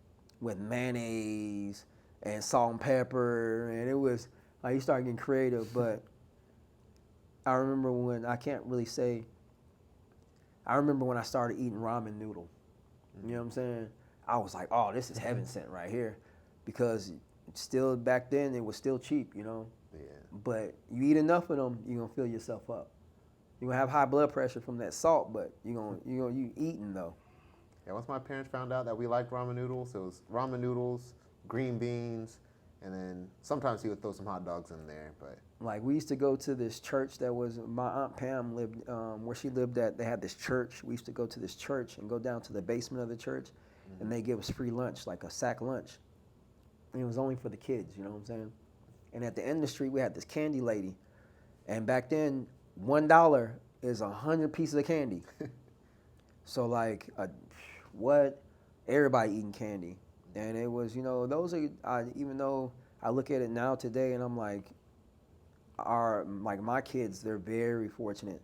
with mayonnaise and salt and pepper. And it was like, he started getting creative. But I remember when I remember when I started eating ramen noodle. You know what I'm saying? I was like, oh, this is heaven sent right here. Because still back then, it was still cheap, you know? Yeah. But you eat enough of them, you're gonna fill yourself up. You're gonna have high blood pressure from that salt, but you eating though. Yeah, once my parents found out that we liked ramen noodles, it was ramen noodles, green beans, and then sometimes he would throw some hot dogs in there. But Like we used to go to this church that was my aunt Pam lived where she lived at. They had this church. We used to go to this church and go down to the basement of the church, and they give us free lunch, like a sack lunch. And it was only for the kids, you know what I'm saying? And at the end of the street, we had this candy lady, and back then, $1 is 100 pieces of candy. So like, what? Everybody eating candy, and it was, you know, those are. Even though I look at it now today, and I'm like, my kids, they're very fortunate,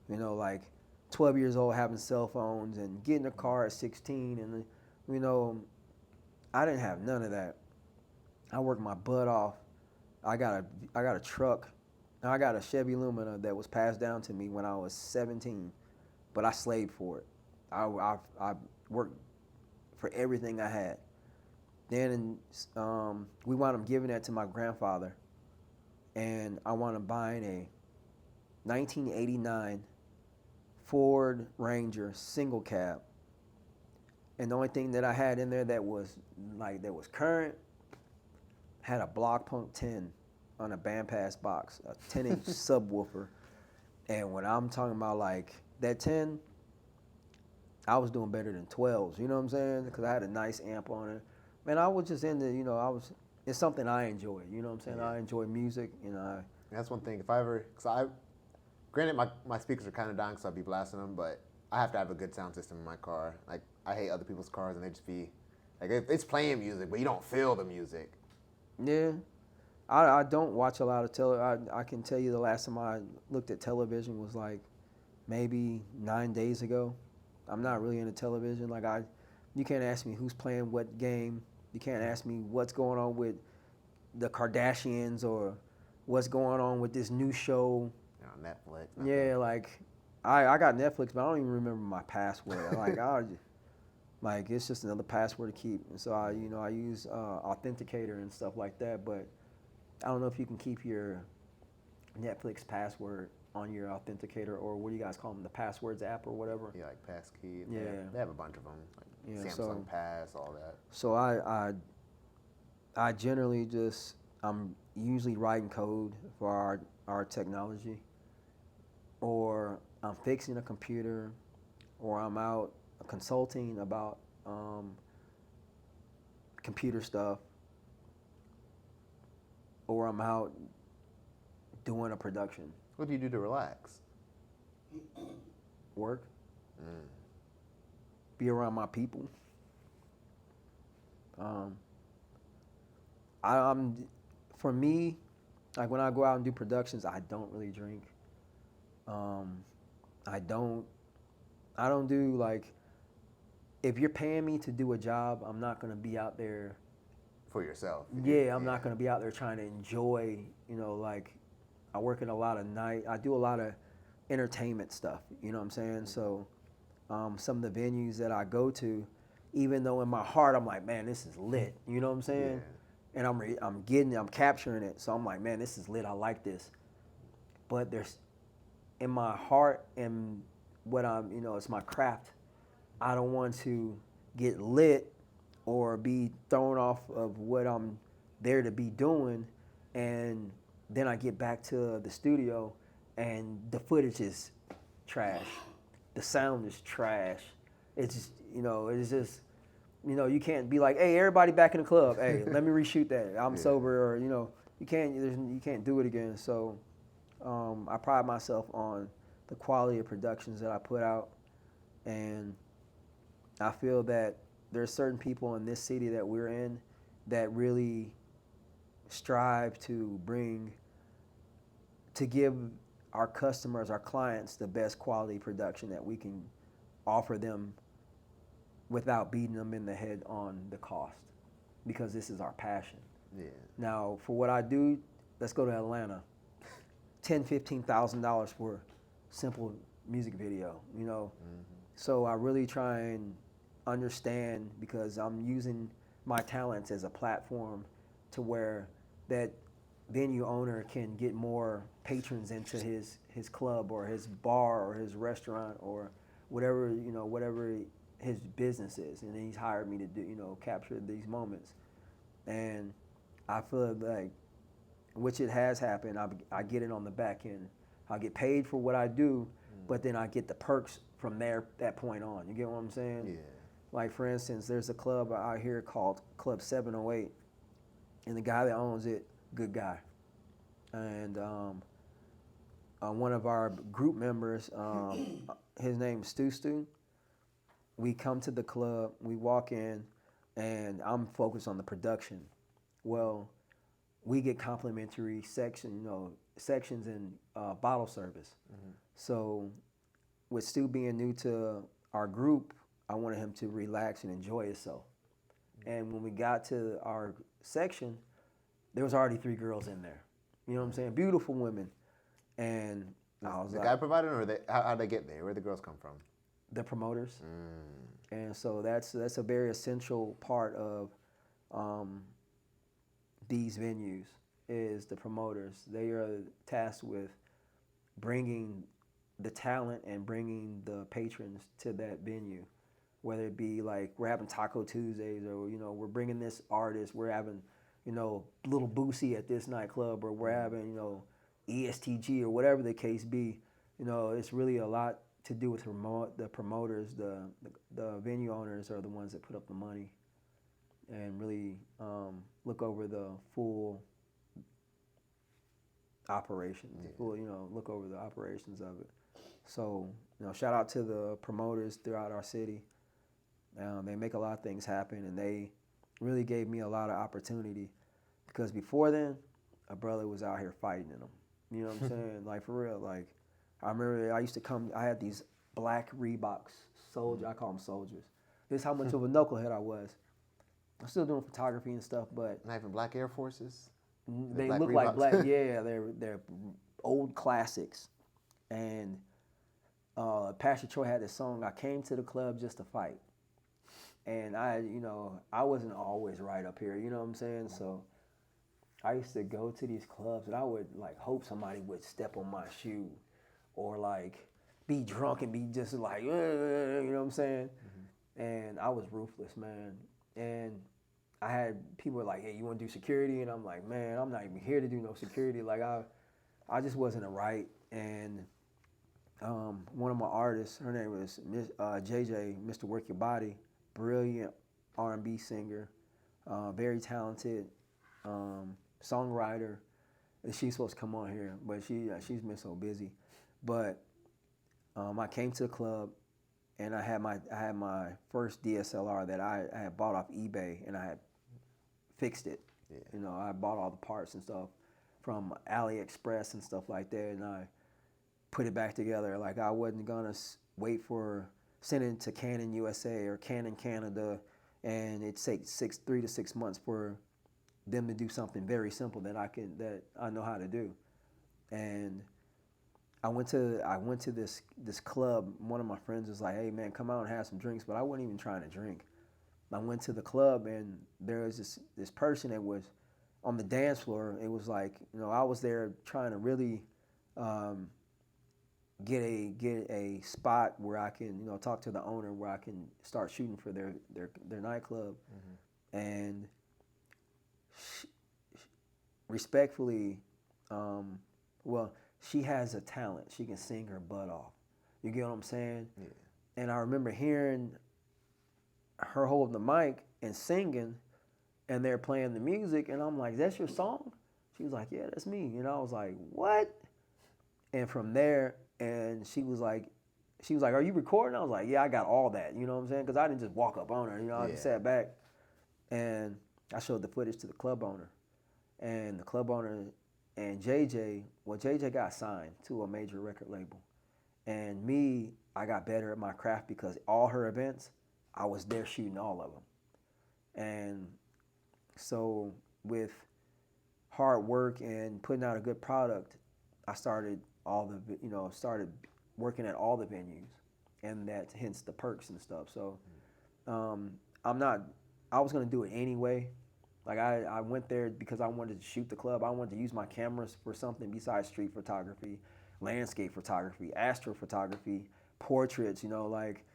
you know, like 12 years old having cell phones and getting a car at 16, and you know, I didn't have none of that. I worked my butt off. I got a truck. I got a Chevy Lumina that was passed down to me when I was 17, but I slaved for it. I worked for everything I had. Then we wound up giving that to my grandfather, and I wound up buying a 1989 Ford Ranger single cab. And the only thing that I had in there that was current had a Block Punk 10 on a bandpass box, a 10-inch subwoofer. And when I'm talking about like that 10, I was doing better than 12s, you know what I'm saying? Because I had a nice amp on it. Man, I was just into, you know, it's something I enjoy, you know what I'm saying? Yeah. I enjoy music, you know. That's one thing. Granted, my speakers are kind of dying, so I'd be blasting them, but I have to have a good sound system in my car. Like, I hate other people's cars, and they just be, like, it's playing music, but you don't feel the music. Yeah. I don't watch a lot of television. I can tell you the last time I looked at television was like maybe 9 days ago. I'm not really into television. Like you can't ask me who's playing what game. You can't ask me what's going on with the Kardashians or what's going on with this new show. Netflix. Yeah, like I got Netflix, but I don't even remember my password. Like it's just another password to keep. And so I use Authenticator and stuff like that, but I don't know if you can keep your Netflix password on your Authenticator, or what do you guys call them, the Passwords app or whatever? Yeah, like Passkey. Yeah. They have a bunch of them, like Samsung Pass, all that. So I generally I'm usually writing code for our technology, or I'm fixing a computer, or I'm out consulting about computer stuff, or I'm out doing a production. What do you do to relax? Work. Be around my people. For me, like when I go out and do productions, I don't really drink. I don't do, like, if you're paying me to do a job, I'm not gonna be out there for yourself. Yeah, I'm not gonna be out there trying to enjoy, you know, like I work in a lot of I do a lot of entertainment stuff, you know what I'm saying? So some of the venues that I go to, even though in my heart I'm like, man, this is lit, you know what I'm saying? Yeah. And I'm capturing it, so I'm like, man, this is lit, I like this. But there's, in my heart and what it's my craft, I don't want to get lit or be thrown off of what I'm there to be doing, and then I get back to the studio and the footage is trash. The sound is trash. It's just, you can't be like, hey, everybody back in the club. Hey, let me reshoot that. I'm sober, or, you can't do it again. So I pride myself on the quality of productions that I put out, and I feel that there's certain people in this city that we're in that really strive to give our customers, our clients, the best quality production that we can offer them without beating them in the head on the cost, because this is our passion. Yeah. Now, for what I do, let's go to Atlanta. $10,000-$15,000 for simple music video, Mm-hmm. So I really try and understand, because I'm using my talents as a platform to where that venue owner can get more patrons into his club or his bar or his restaurant or whatever his business is, and he's hired me to do capture these moments. And I feel like which it has happened. I get it on the back end. I get paid for what I do, but then I get the perks from there that point on. You get what I'm saying? Yeah. Like for instance, there's a club out here called Club 708, and the guy that owns it, good guy, and one of our group members, his name is Stu. We come to the club, we walk in, and I'm focused on the production. Well, we get complimentary sections and bottle service. So with Stu being new to our group, I wanted him to relax and enjoy himself. And when we got to our section, there was already 3 girls in there. You know what I'm saying? Beautiful women. And I was The like, guy provided, or how'd they get there? Where'd the girls come from? the promoters. And so that's a very essential part of these venues is the promoters. They are tasked with bringing the talent and bringing the patrons to that venue, whether it be like we're having Taco Tuesdays or we're bringing this artist, we're having Little Boosie at this nightclub, or we're having ESTG or whatever the case be. It's really a lot to do with the promoters. The venue owners are the ones that put up the money and really look over the full operations. Look over the operations of it. So shout out to the promoters throughout our city. They make a lot of things happen, and they really gave me a lot of opportunity, because before then, a brother was out here fighting in them. You know what I'm saying? Like for real. Like I remember I used to come. I had these black Reeboks, soldier. I call them soldiers. This is how much of a knucklehead I was. I'm still doing photography and stuff, but Not even black Air Forces. they black look like Reeboks. black. Yeah, they're old classics. And Pastor Troy had this song. I came to the club just to fight. And I wasn't always right up here. You know what I'm saying? So I used to go to these clubs and I would like hope somebody would step on my shoe, or like be drunk and be just like, you know what I'm saying? And I was ruthless, man. And I had people like, hey, you want to do security? And I'm like, man, I'm not even here to do no security. Like I just wasn't right. And one of my artists, her name was JJ, Mr. Work Your Body, brilliant R&B singer, very talented songwriter. She's supposed to come on here, but she's been so busy. But I came to the club, and I had my first DSLR that I had bought off eBay, and I had fixed it. Yeah. I bought all the parts and stuff from AliExpress and stuff like that, and I put it back together. Like I wasn't gonna wait for sending it to Canon USA or Canon Canada, and it takes 3 to 6 months for them to do something very simple that I know how to do. And I went to this club. One of my friends was like, "Hey man, come out and have some drinks," but I wasn't even trying to drink. I went to the club, and there was this person that was on the dance floor. It was like I was there trying to really get a spot where I can talk to the owner, where I can start shooting for their nightclub. And respectfully, well, she has a talent. She can sing her butt off. You get what I'm saying? Yeah. And I remember hearing her holding the mic and singing, and they're playing the music, and I'm like, "That's your song?" She was like, "Yeah, that's me." And I was like, "What?" And from there, and she was like, "Are you recording?" I was like, "Yeah, I got all that." You know what I'm saying? Because I didn't just walk up on her. I just sat back, and I showed the footage to the club owner, and the club owner and JJ. Well, JJ got signed to a major record label, and me, I got better at my craft because all her events, I was there shooting all of them, and so with hard work and putting out a good product, I started started working at all the venues, and that hence the perks and stuff. So I was gonna do it anyway. Like I went there because I wanted to shoot the club. I wanted to use my cameras for something besides street photography, landscape photography, astrophotography, portraits, like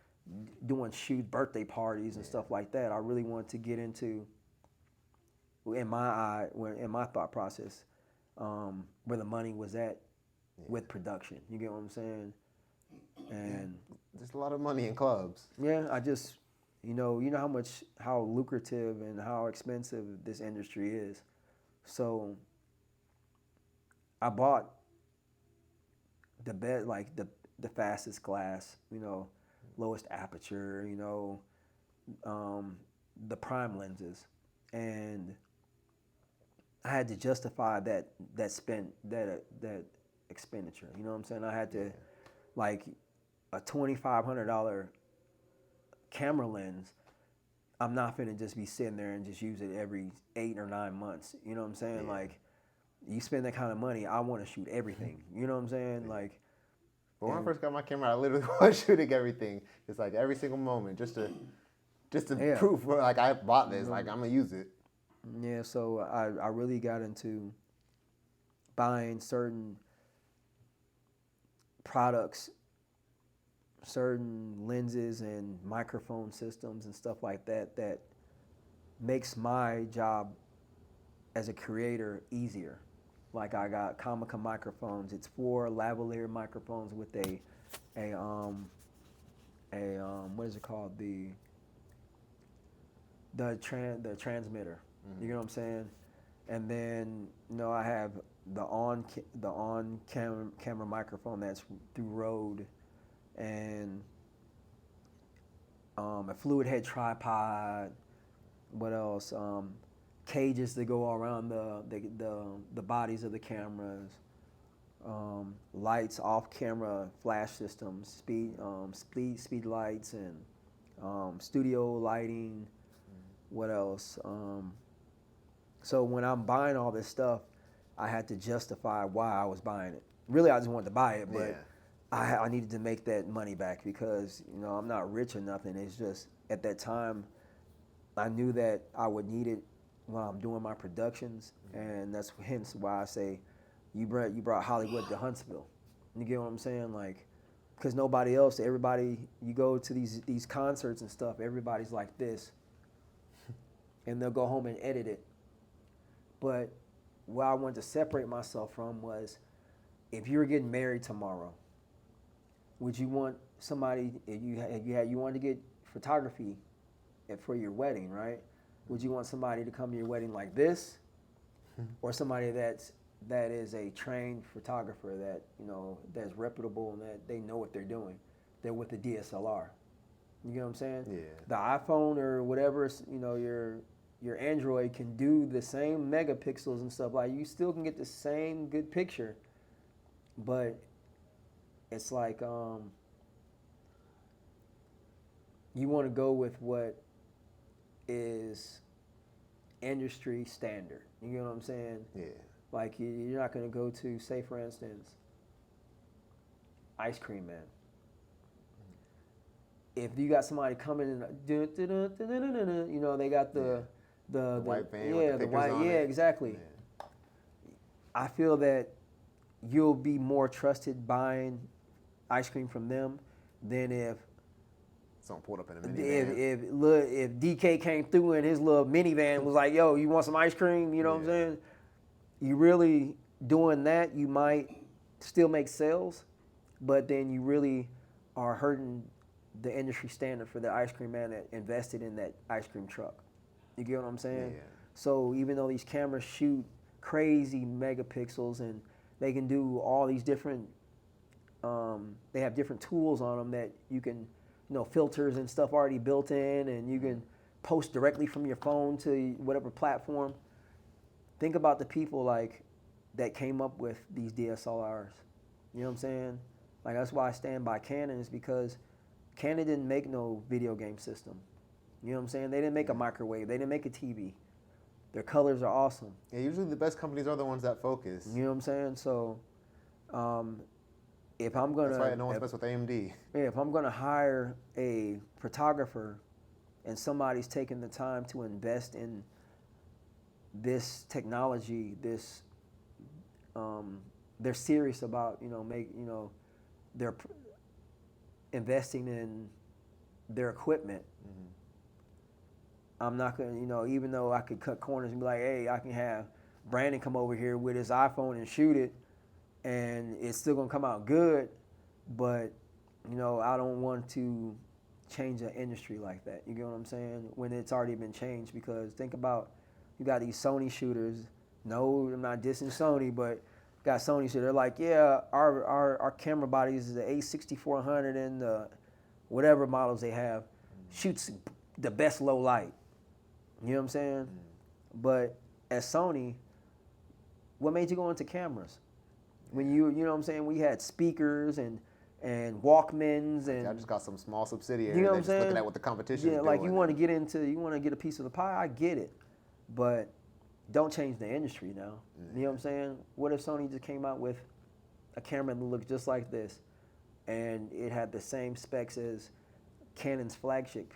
doing birthday parties and stuff like that. I really wanted to get into, in my thought process, where the money was at with production. You get what I'm saying? And There's a lot of money in clubs. yeah, I just, how lucrative and how expensive this industry is. So I bought the bed, like the fastest glass, lowest aperture, the prime lenses, and I had to justify that expenditure. You know what I'm saying? I had to, like, a $2,500 camera lens. I'm not finna just be sitting there and just use it every 8 or 9 months. You know what I'm saying? Yeah. Like, you spend that kind of money, I want to shoot everything. You know what I'm saying? Like, But when I first got my camera, I literally was shooting everything. It's like every single moment, just to yeah. prove like I bought this, like I'm gonna use it. Yeah, so I really got into buying certain products, certain lenses and microphone systems and stuff like that that makes my job as a creator easier. Like, I got Comica microphones. It's 4 lavalier microphones with a what is it called, the transmitter. You know what I'm saying? And then I have the camera microphone that's through Rode, and a fluid head tripod. What else? Cages that go around the bodies of the cameras. Lights, off camera flash systems, speed lights, and studio lighting. What else? So when I'm buying all this stuff, I had to justify why I was buying it. Really, I just wanted to buy it, but I needed to make that money back because I'm not rich or nothing. It's just at that time, I knew that I would need it when I'm doing my productions, and that's hence why I say you brought Hollywood to Huntsville. You get what I'm saying? Like, because nobody else, everybody, you go to these concerts and stuff, everybody's like this, and they'll go home and edit it. But what I wanted to separate myself from was, if you were getting married tomorrow, would you want somebody, if you wanted to get photography for your wedding, right? Would you want somebody to come to your wedding like this, or somebody that is a trained photographer that's reputable and that they know what they're doing? They're with the DSLR. You get what I'm saying? Yeah. The iPhone or whatever, your Android can do the same megapixels and stuff. Like, you still can get the same good picture, but it's like you want to go with what is industry standard. You get what I'm saying? Yeah. Like, you're not going to go to, say for instance, Ice Cream Man. If you got somebody coming in, they got the white van yeah, with the the pictures white, on yeah, it. exactly. Yeah. I feel that you'll be more trusted buying ice cream from them than if Someone pulled up in a minivan. if DK came through in his little minivan and was like, "Yo, you want some ice cream?" You know what I'm saying? You really doing that, you might still make sales, but then you really are hurting the industry standard for the ice cream man that invested in that ice cream truck. You get what I'm saying? Yeah. So even though these cameras shoot crazy megapixels and they can do all these different, they have different tools on them that you can, filters and stuff already built in, and you can post directly from your phone to whatever platform. Think about the people that came up with these DSLRs. You know what I'm saying? Like, that's why I stand by Canon, is because Canon didn't make no video game system. You know what I'm saying? They didn't make a microwave. They didn't make a TV. Their colors are awesome. Yeah, usually the best companies are the ones that focus. You know what I'm saying? So, if I'm gonna, that's why no one's messed with AMD. if I'm gonna hire a photographer, and somebody's taking the time to invest in this technology, they're serious about they're investing in their equipment. I'm not gonna, even though I could cut corners and be like, hey, I can have Brandon come over here with his iPhone and shoot it, and it's still gonna come out good. But I don't want to change the industry like that. You get what I'm saying? When it's already been changed, because think about, you got these Sony shooters. No, I'm not dissing Sony, but got Sony shooters. They're like, yeah, our camera bodies is the A6400 and the whatever models they have shoots the best low light. You know what I'm saying? But at Sony, what made you go into cameras? When you know what I'm saying, we had speakers and Walkmans, and I just got some small subsidiary. You know what I'm just saying? Looking at what the competition is doing. Like you want to get a piece of the pie. I get it, but don't change the industry now. You know what I'm saying? What if Sony just came out with a camera that looked just like this, and it had the same specs as Canon's flagship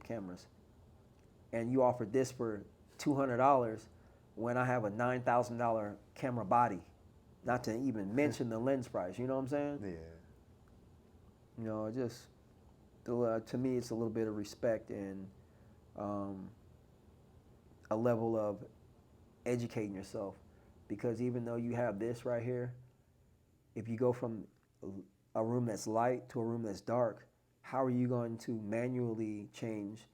cameras, and you offered this for $200 when I have a $9,000 camera body, not to even mention the lens price. You know what I'm saying? Yeah. Just to me, it's a little bit of respect and a level of educating yourself, because even though you have this right here, if you go from a room that's light to a room that's dark, how are you going to manually change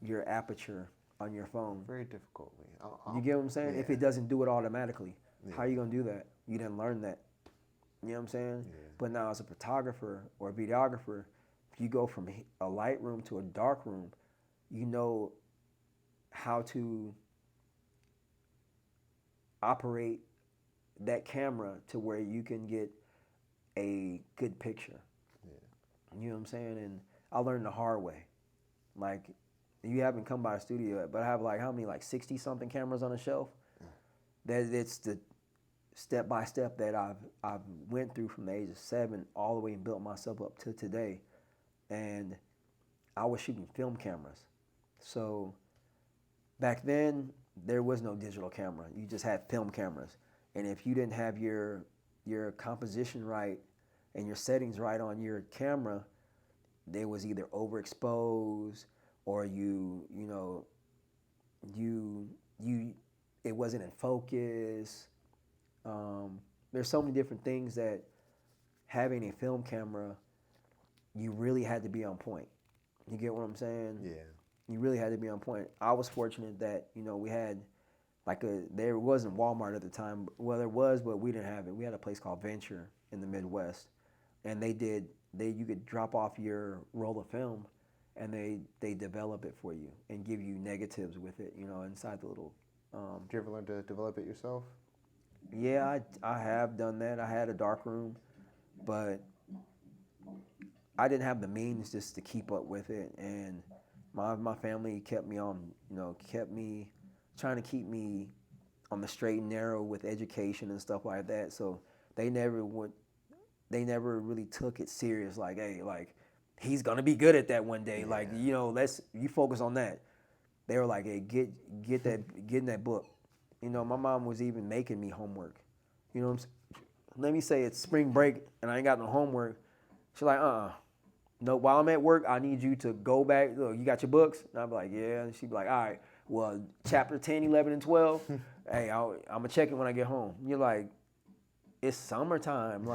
your aperture on your phone? Very difficultly. You get what I'm saying? Yeah. If it doesn't do it automatically, Yeah. how are you going to do that? You didn't learn that. You know what I'm saying? Yeah. But now as a photographer or a videographer, if you go from a light room to a dark room, you know how to operate that camera to where you can get a good picture. Yeah. You know what I'm saying? And I learned the hard way. Like, you haven't come by the studio yet, but I have like 60 something cameras on the shelf. That it's the step by step that I've went through from the age of 7 all the way and built myself up to today. And I was shooting film cameras. So back then there was no digital camera. You just had film cameras. And if you didn't have your composition right and your settings right on your camera, they was either overexposed or it wasn't in focus. There's so many different things that having a film camera, you really had to be on point. You get what I'm saying? Yeah. You really had to be on point. I was fortunate that, we had there wasn't Walmart at the time. Well, there was, but we didn't have it. We had a place called Venture in the Midwest, and you could drop off your roll of film, and they develop it for you and give you negatives with it, inside the little. Did you ever learn to develop it yourself? Yeah, I have done that. I had a dark room, but I didn't have the means just to keep up with it, and my family kept me trying to keep me on the straight and narrow with education and stuff like that. So they never really took it serious. Like, hey, like he's gonna be good at that one day. Yeah. Like, you focus on that. They were like, hey, get in that book. My mom was even making me homework. Let me say it's spring break and I ain't got no homework. She's like, no, while I'm at work, I need you to go back. Look, you got your books? And I'm like, yeah. And she'd be like, all right, well, chapter 10, 11, and 12, hey, I'm going to check it when I get home. You're like, it's summertime.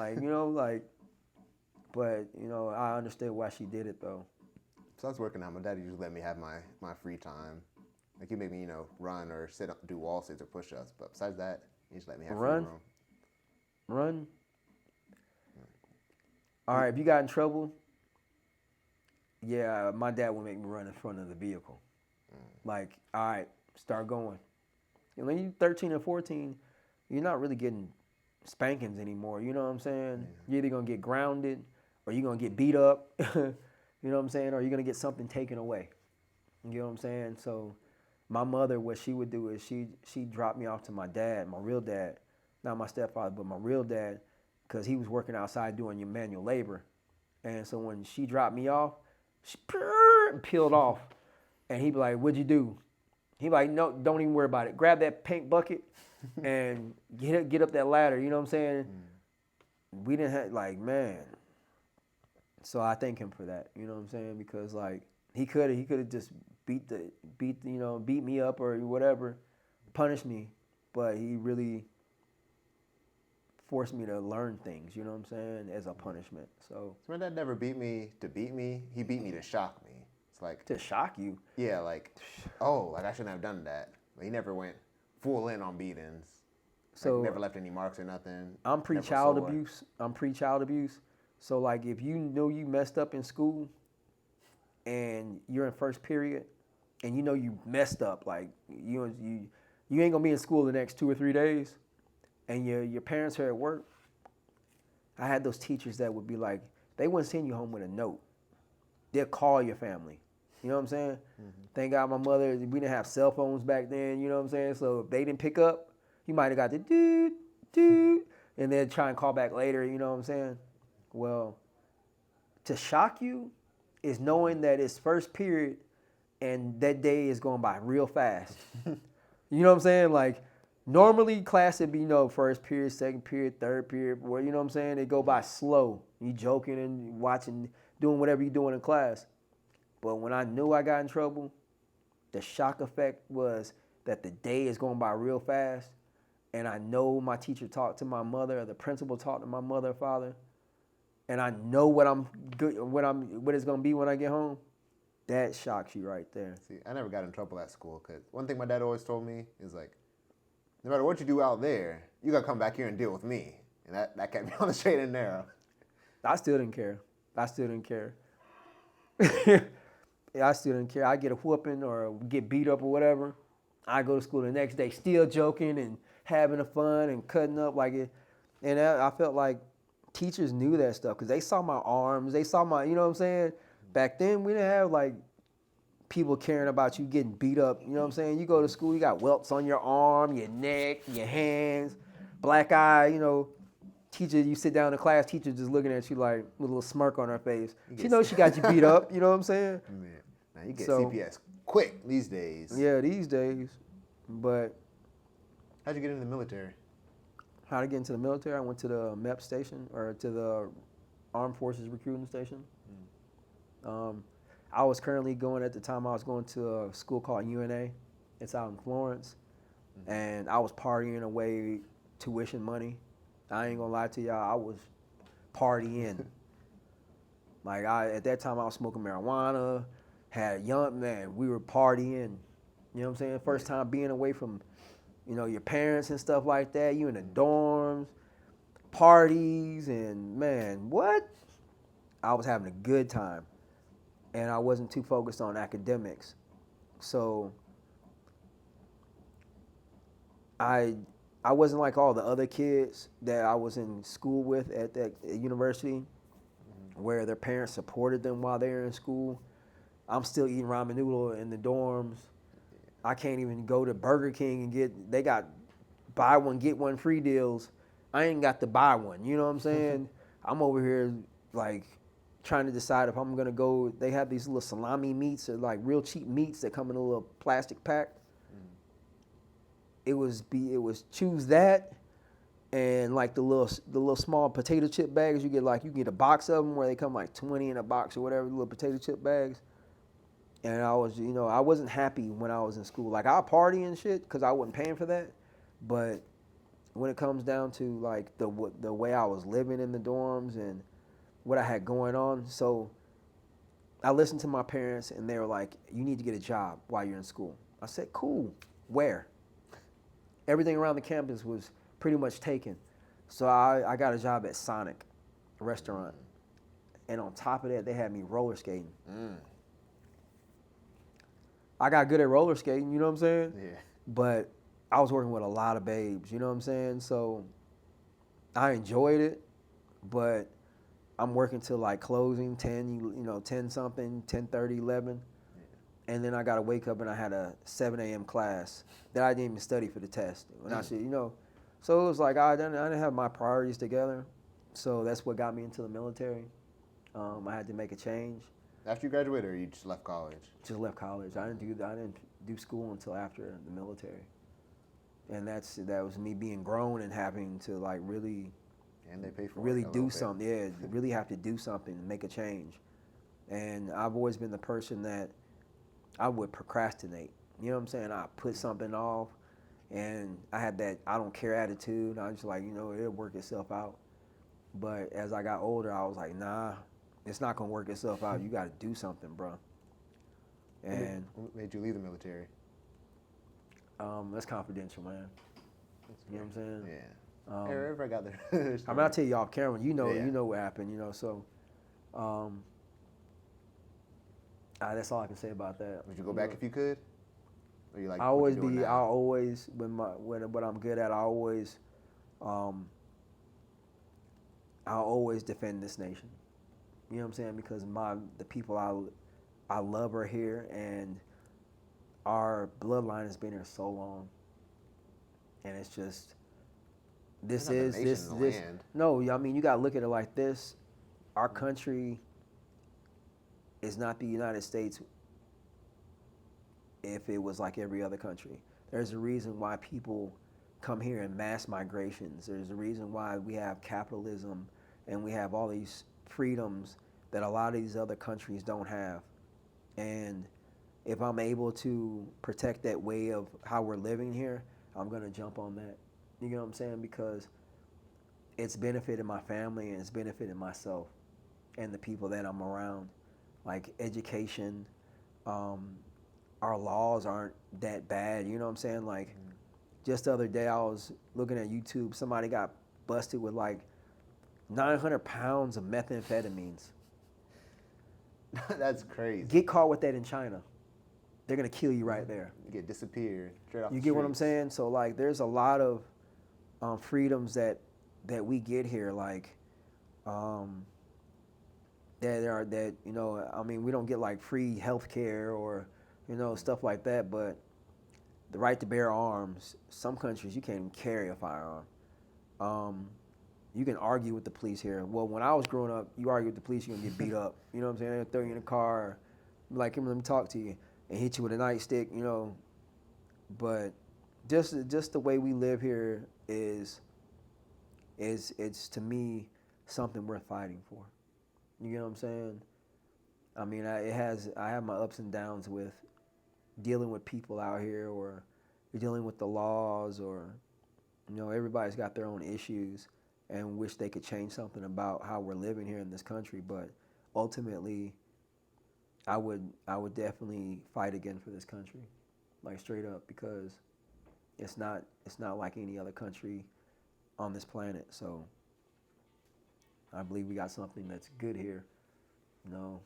But, I understood why she did it, though. So I was working out. My dad usually let me have my free time. Like, he made me, run or sit up, do wall sits or push-ups. But besides that, he just let me have free room. Run? All right, if you got in trouble, yeah, my dad would make me run in front of the vehicle. Like, all right, start going. When you're 13 or 14, you're not really getting spankings anymore. You know what I'm saying? Yeah. You're either going to get grounded or you're going to get beat up. You know what I'm saying? Or you're going to get something taken away. You know what I'm saying? So my mother, what she would do is she dropped me off to my dad, my real dad. Not my stepfather, but my real dad, because he was working outside doing your manual labor. And so when she dropped me off, she peeled off. And he'd be like, what'd you do? He'd be like, no, don't even worry about it. Grab that paint bucket and get up that ladder. You know what I'm saying? We didn't have, man. So I thank him for that. You know what I'm saying? Because, he could have just beat me up or whatever, punish me. but he really forced me to learn things, you know what I'm saying, as a punishment. So My dad never beat me to beat me. He beat me to shock me. It's like, to shock you. yeah, like, oh, like I shouldn't have done that. But he never went full in on beatings. Like So never left any marks or nothing. I'm Never pre-child sore. abuse. I'm pre-child abuse. So like if you know you messed up in school and you're in first period and you know you messed up, like you ain't gonna be in school the next 2 or 3 days, and your parents are at work. I had those teachers that would be like, they wouldn't send you home with a note. They'll call your family. You know what I'm saying? Mm-hmm. Thank God my mother, we didn't have cell phones back then, you know what I'm saying? So if they didn't pick up, you might have got the dude, and then try and call back later, you know what I'm saying? Well, to shock you is knowing that it's first period and that day is going by real fast. You know what I'm saying? Like, normally class would be, first period, second period, third period, where, you know what I'm saying? They go by slow. You joking and watching, doing whatever you're doing in class. But when I knew I got in trouble, the shock effect was that the day is going by real fast. And I know my teacher talked to my mother, or the principal talked to my mother or father, and I know what it's gonna be when I get home. That shocks you right there. See, I never got in trouble at school because one thing my dad always told me is like, no matter what you do out there, you gotta come back here and deal with me, and that kept me on the straight and narrow. I still didn't care. Yeah, I still didn't care. I get a whooping or get beat up or whatever. I go to school the next day still joking and having fun and cutting up like it. And I felt like teachers knew that stuff because they saw my arms. They saw my, you know what I'm saying? Back then, we didn't have like people caring about you getting beat up. You know what I'm saying? You go to school, you got welts on your arm, your neck, your hands, black eye, Teacher, you sit down in class, teacher just looking at you like with a little smirk on her face. She knows she got you beat up, you know what I'm saying? Man, now you get CPS quick these days. Yeah, these days. But how'd you get into the military? How to get into the military? I went to the MEP station, or to the Armed Forces Recruiting Station. I was currently going, at the time, I was going to a school called UNA. It's out in Florence. And I was partying away tuition money. I ain't gonna lie to y'all, I was partying. Like, at that time, I was smoking marijuana, had we were partying. You know what I'm saying? First time being away from, your parents and stuff like that. You in the dorms, parties, and man, what? I was having a good time. And I wasn't too focused on academics. So I wasn't like all the other kids that I was in school with at that university, where their parents supported them while they were in school. I'm still eating ramen noodle in the dorms. I can't even go to Burger King and they got buy one, get one free deals. I ain't got to buy one, you know what I'm saying? I'm over here like trying to decide if I'm gonna go. They have these little salami meats, or like real cheap meats that come in a little plastic pack. It was choose that, and like the little small potato chip bags you get a box of them where they come like 20 in a box or whatever, little potato chip bags. And I wasn't happy when I was in school. Like, I'll party and shit because I wasn't paying for that, but when it comes down to like the way I was living in the dorms and what I had going on, so I listened to my parents and they were like, "You need to get a job while you're in school." I said, "Cool, where?" Everything around the campus was pretty much taken. So I got a job at Sonic restaurant. And on top of that, they had me roller skating. I got good at roller skating, you know what I'm saying? Yeah. But I was working with a lot of babes, you know what I'm saying? So I enjoyed it, but I'm working till like closing 10 something, 10:30, 11. And then I got to wake up and I had a 7 a.m. class that I didn't even study for the test. And I should, so it was like I didn't have my priorities together. So that's what got me into the military. I had to make a change. After you graduated, or you just left college? Just left college. I didn't do school until after the military. And that was me being grown and having to like really, and they pay for really do something. Yeah, really have to do something and make a change. And I've always been the person that I would procrastinate. You know what I'm saying? I put something off, and I had that I don't care attitude. I was just like, it'll work itself out. But as I got older, I was like, nah, it's not gonna work itself out. You got to do something, bro. And what made you leave the military? that's confidential, man. You know what I'm saying? Yeah. Everybody got their. I mean, I'll tell you off camera. You Yeah. know what happened. So that's all I can say about that. Would you go back if you could? Or you like? I always what I'm good at. I'll always defend this nation. You know what I'm saying? Because the people I love are here, and our bloodline has been here so long, and it's just this. No, I mean, you gotta look at it like this. Our country is not the United States if it was like every other country. There's a reason why people come here in mass migrations. There's a reason why we have capitalism and we have all these freedoms that a lot of these other countries don't have. And if I'm able to protect that way of how we're living here, I'm gonna jump on that. You know what I'm saying? Because it's benefited my family and it's benefited myself and the people that I'm around. Like education, our laws aren't that bad. You know what I'm saying? Like just the other day I was looking at YouTube, somebody got busted with like 900 pounds of methamphetamines. That's crazy. Get caught with that in China. They're gonna kill you right there. You get disappeared straight off. You the get what I'm streets. saying? So like, there's a lot of freedoms that we get here. Like that I mean, we don't get like free health care or stuff like that. But the right to bear arms. Some countries you can't even carry a firearm. You can argue with the police here. Well, when I was growing up, you argue with the police, you're gonna get beat up. You know what I'm saying? They'll throw you in a car, like, let me talk to you, and hit you with a nightstick. But just the way we live here is it's to me something worth fighting for. You know what I'm saying? I mean, I have my ups and downs with dealing with people out here, or dealing with the laws, or everybody's got their own issues and wish they could change something about how we're living here in this country. But ultimately, I would definitely fight again for this country, like straight up, because it's not like any other country on this planet. So I believe we got something that's good here. You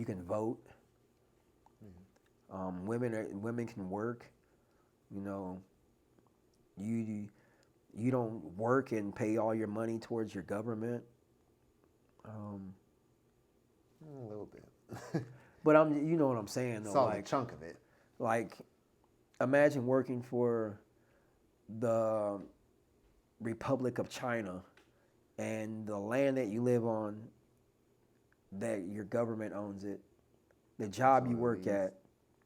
can vote. Women can work. You don't work and pay all your money towards your government. A little bit. But you know what I'm saying, though. Solid chunk of it. Like, imagine working for the Republic of China, and the land that you live on, that your government owns it. The job you work at,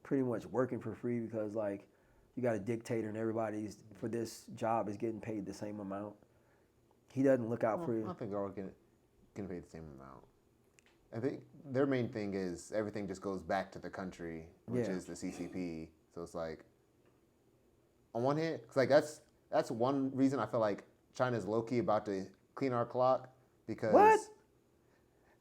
pretty much working for free, because like you got a dictator and everybody's for this job is getting paid the same amount. He doesn't look out for you. I don't think they're all getting paid the same amount. I think their main thing is everything just goes back to the country, which is the CCP. So it's like, on one hand, cause like that's one reason I feel like China's low-key about to clean our clock, because What?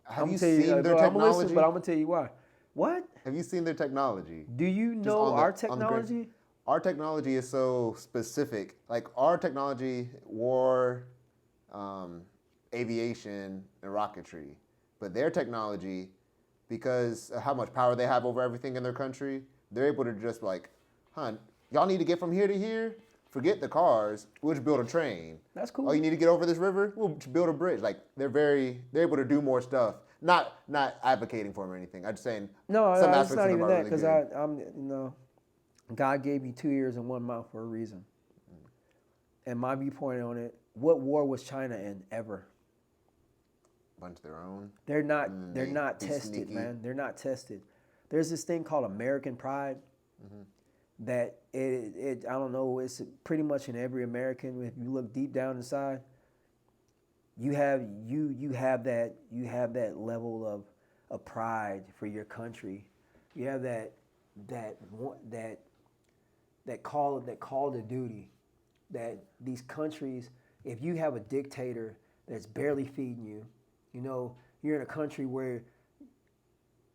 Have you seen their technology? But I'm gonna tell you why. What? Have you seen their technology? Do you know our technology? Our technology is so specific. Like our technology, war, aviation, and rocketry. But their technology, because of how much power they have over everything in their country, they're able to just like, y'all need to get from here to here? Forget the cars. We'll just build a train. That's cool. Oh, you need to get over this river? We'll build a bridge. Like they're able to do more stuff. Not advocating for them or anything. I'm just saying. No, some it's aspects not of them even are that, really because good. God gave you 2 ears and 1 mouth for a reason. And my viewpoint on it, what war was China in ever? Bunch of their own. They're not tested, sneaky. man. They're not tested. There's this thing called American pride. That I don't know, it's pretty much in every American. If you look deep down inside, you have that level of pride for your country. You have that that call it a duty. That these countries, if you have a dictator that's barely feeding you, you know, you're in a country where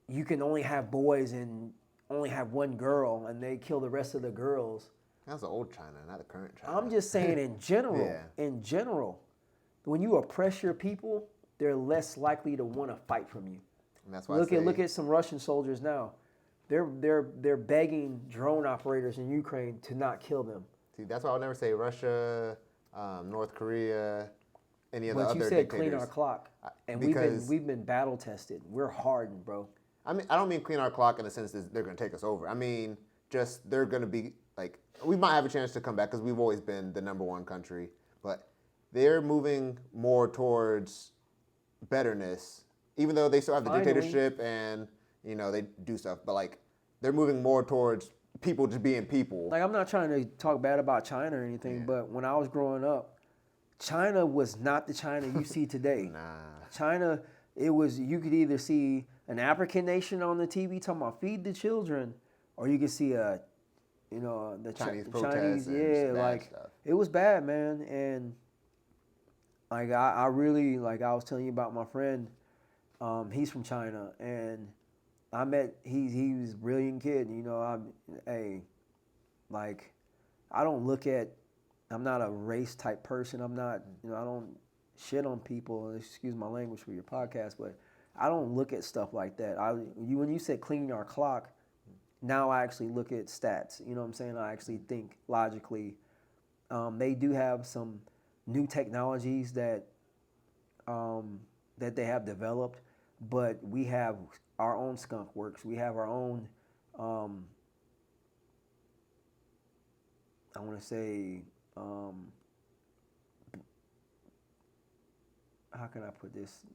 you can only have boys and only have one girl, and they kill the rest of the girls. That's the old China, not the current China. I'm just saying in general. Yeah. In general, when you oppress your people, they're less likely to want to fight from you. And that's why Look at some Russian soldiers now. They're begging drone operators in Ukraine to not kill them. See, that's why I'll never say Russia, North Korea, any of the But other you said dictators. clean our clock, and because we've been battle tested. We're hardened, bro. I mean, I don't mean clean our clock in the sense that they're going to take us over. I mean, just they're going to be like, we might have a chance to come back because we've always been the number one country, but they're moving more towards betterness, even though they still have the dictatorship and, you know, they do stuff, but like they're moving more towards people just being people. Like, I'm not trying to talk bad about China or anything, but when I was growing up, China was not the China you see today. Nah. China, it was, you could either see an African nation on the TV talking about feed the children, or you could see a, you know, the Chinese Chinese, protests and yeah, bad like stuff. it was bad, man. And like I really, like I was telling you about my friend, he's from China, and I met he was a brilliant kid. You know, like I don't look at, I'm not a race type person. I'm not, you know, I don't shit on people. Excuse my language for your podcast, but I don't look at stuff like that. When you said cleaning our clock, now I actually look at stats. You know what I'm saying? I actually think logically. They do have some new technologies that that they have developed, but we have our own skunk works. We have our own. I want to say. How can I put this?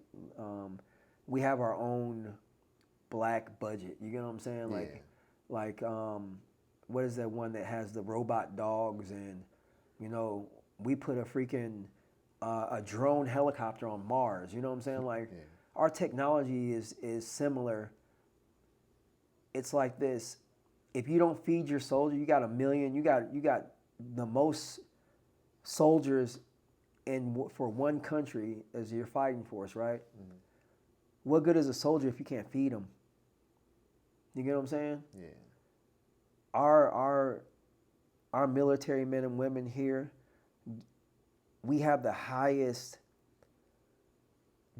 We have our own black budget. You get what I'm saying? Yeah. Like what is that one that has the robot dogs, and you know, we put a freaking a drone helicopter on Mars. You know what I'm saying? Like our technology is similar. It's like this. If you don't feed your soldier, you got 1 million. You got the most soldiers for one country as your fighting force, right? Mm-hmm. What good is a soldier if you can't feed them? You get what I'm saying? Yeah. Our military men and women here, we have the highest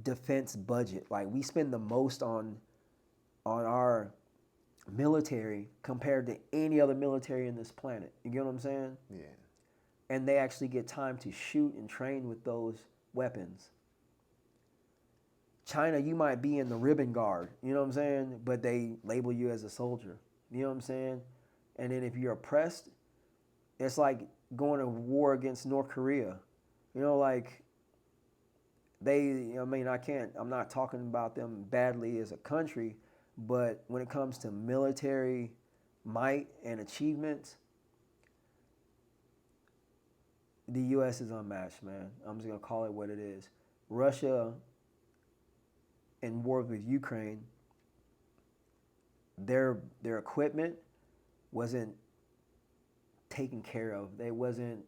defense budget. Like we spend the most on our military compared to any other military in this planet. You get what I'm saying? Yeah. And they actually get time to shoot and train with those weapons. China, you might be in the ribbon guard, you know what I'm saying? But they label you as a soldier. You know what I'm saying? And then if you're oppressed, it's like going to war against North Korea. You know, like I'm not talking about them badly as a country, but when it comes to military might and achievements, the U.S. is unmatched, man. I'm just going to call it what it is. Russia, in war with Ukraine, their equipment wasn't taken care of. They wasn't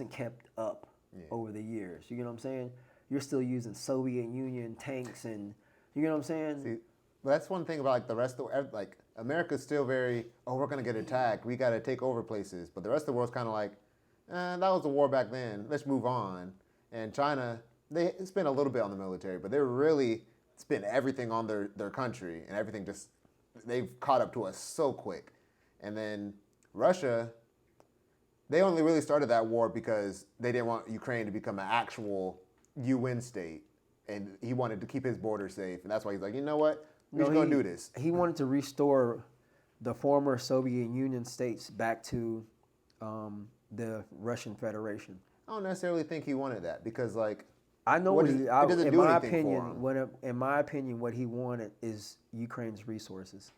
kept up over the years. You know what I'm saying? You're still using Soviet Union tanks, and you know what I'm saying? See, that's one thing about like the rest of like America's still very, oh, we're gonna get attacked. We gotta take over places. But the rest of the world's kind of like, that was a war back then. Let's move on. And China, they spend a little bit on the military, but they're really spend everything on their country, and everything just, they've caught up to us so quick. And then Russia, they only really started that war because they didn't want Ukraine to become an actual UN state, and he wanted to keep his border safe, and that's why he's like, you know what, we're just gonna do this. He wanted to restore the former Soviet Union states back to the Russian Federation. I don't necessarily think he wanted that because, like, I know what he. it doesn't in do my anything for opinion, him. in my opinion, what he wanted is Ukraine's resources.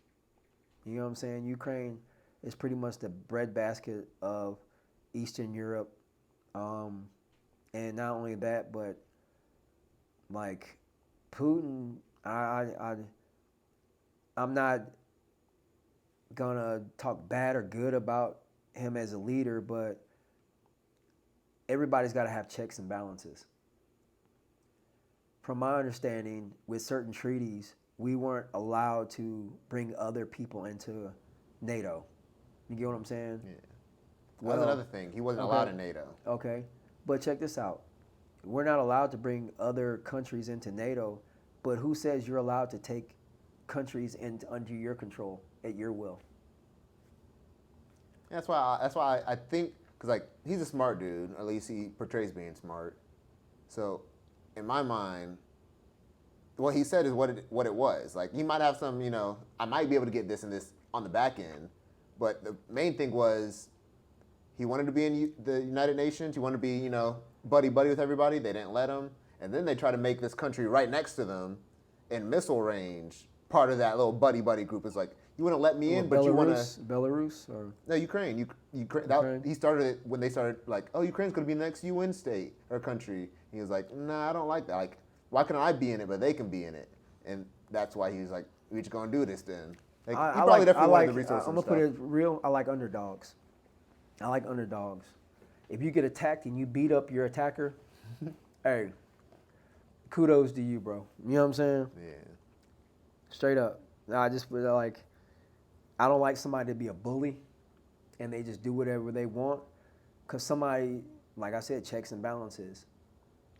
You know what I'm saying? Ukraine is pretty much the breadbasket of Eastern Europe, and not only that, but like Putin, I'm not gonna talk bad or good about him as a leader, but everybody's got to have checks and balances. From my understanding, with certain treaties, we weren't allowed to bring other people into NATO. You get what I'm saying? Yeah. Well, that's another thing. He wasn't allowed in NATO. Okay. But check this out. We're not allowed to bring other countries into NATO, but who says you're allowed to take countries under your control at your will? That's why I think, because like he's a smart dude, or at least he portrays being smart. So, in my mind, what he said is what it was. Like he might have some, I might be able to get this and this on the back end, but the main thing was he wanted to be in the United Nations. He wanted to be, buddy with everybody. They didn't let him, and then they try to make this country right next to them in missile range part of that little buddy group. Is like, you want to let me in, but you want to Belarus or no, Ukraine. Ukraine. He started it when they started like, oh, Ukraine's going to be the next UN state or country. He was like, nah, I don't like that. Like, why can't I be in it, but they can be in it? And that's why he was like, we just going to do this then. Like, he probably definitely wanted the resources. I'm gonna put it real. I like underdogs. If you get attacked and you beat up your attacker, hey, kudos to you, bro. You know what I'm saying? Yeah. Straight up. I just feel like I don't like somebody to be a bully and they just do whatever they want. Because somebody, like I said, checks and balances.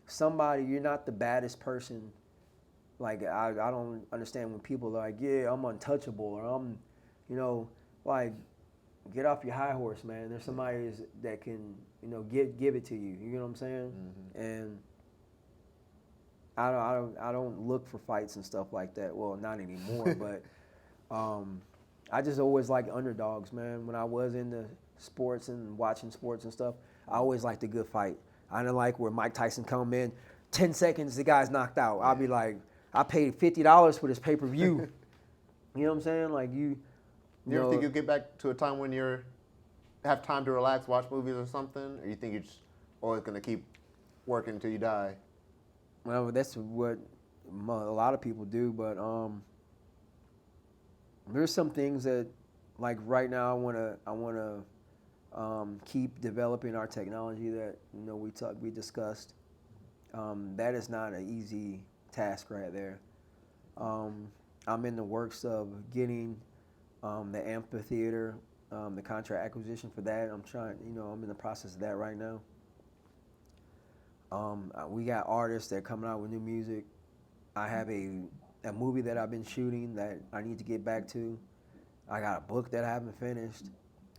Somebody, you're not the baddest person. Like, I don't understand when people are like, yeah, I'm untouchable or I'm, like, get off your high horse, man. There's somebody that can, give it to you. You know what I'm saying? Mm-hmm. And I don't look for fights and stuff like that. Well, not anymore, but I just always like underdogs, man. When I was into sports and watching sports and stuff, I always liked a good fight. I didn't like where Mike Tyson come in, 10 seconds, the guy's knocked out. I'll be like, I paid $50 for this pay-per-view. You know what I'm saying? Like you ever think you'll get back to a time when have time to relax, watch movies or something? Or you think you're just always going to keep working until you die? Well, that's what a lot of people do, but there's some things that, like right now, I wanna keep developing our technology that we discussed. That is not an easy task right there. I'm in the works of getting the amphitheater, the contract acquisition for that. I'm in the process of that right now. We got artists that are coming out with new music. I have a movie that I've been shooting that I need to get back to. I got a book that I haven't finished.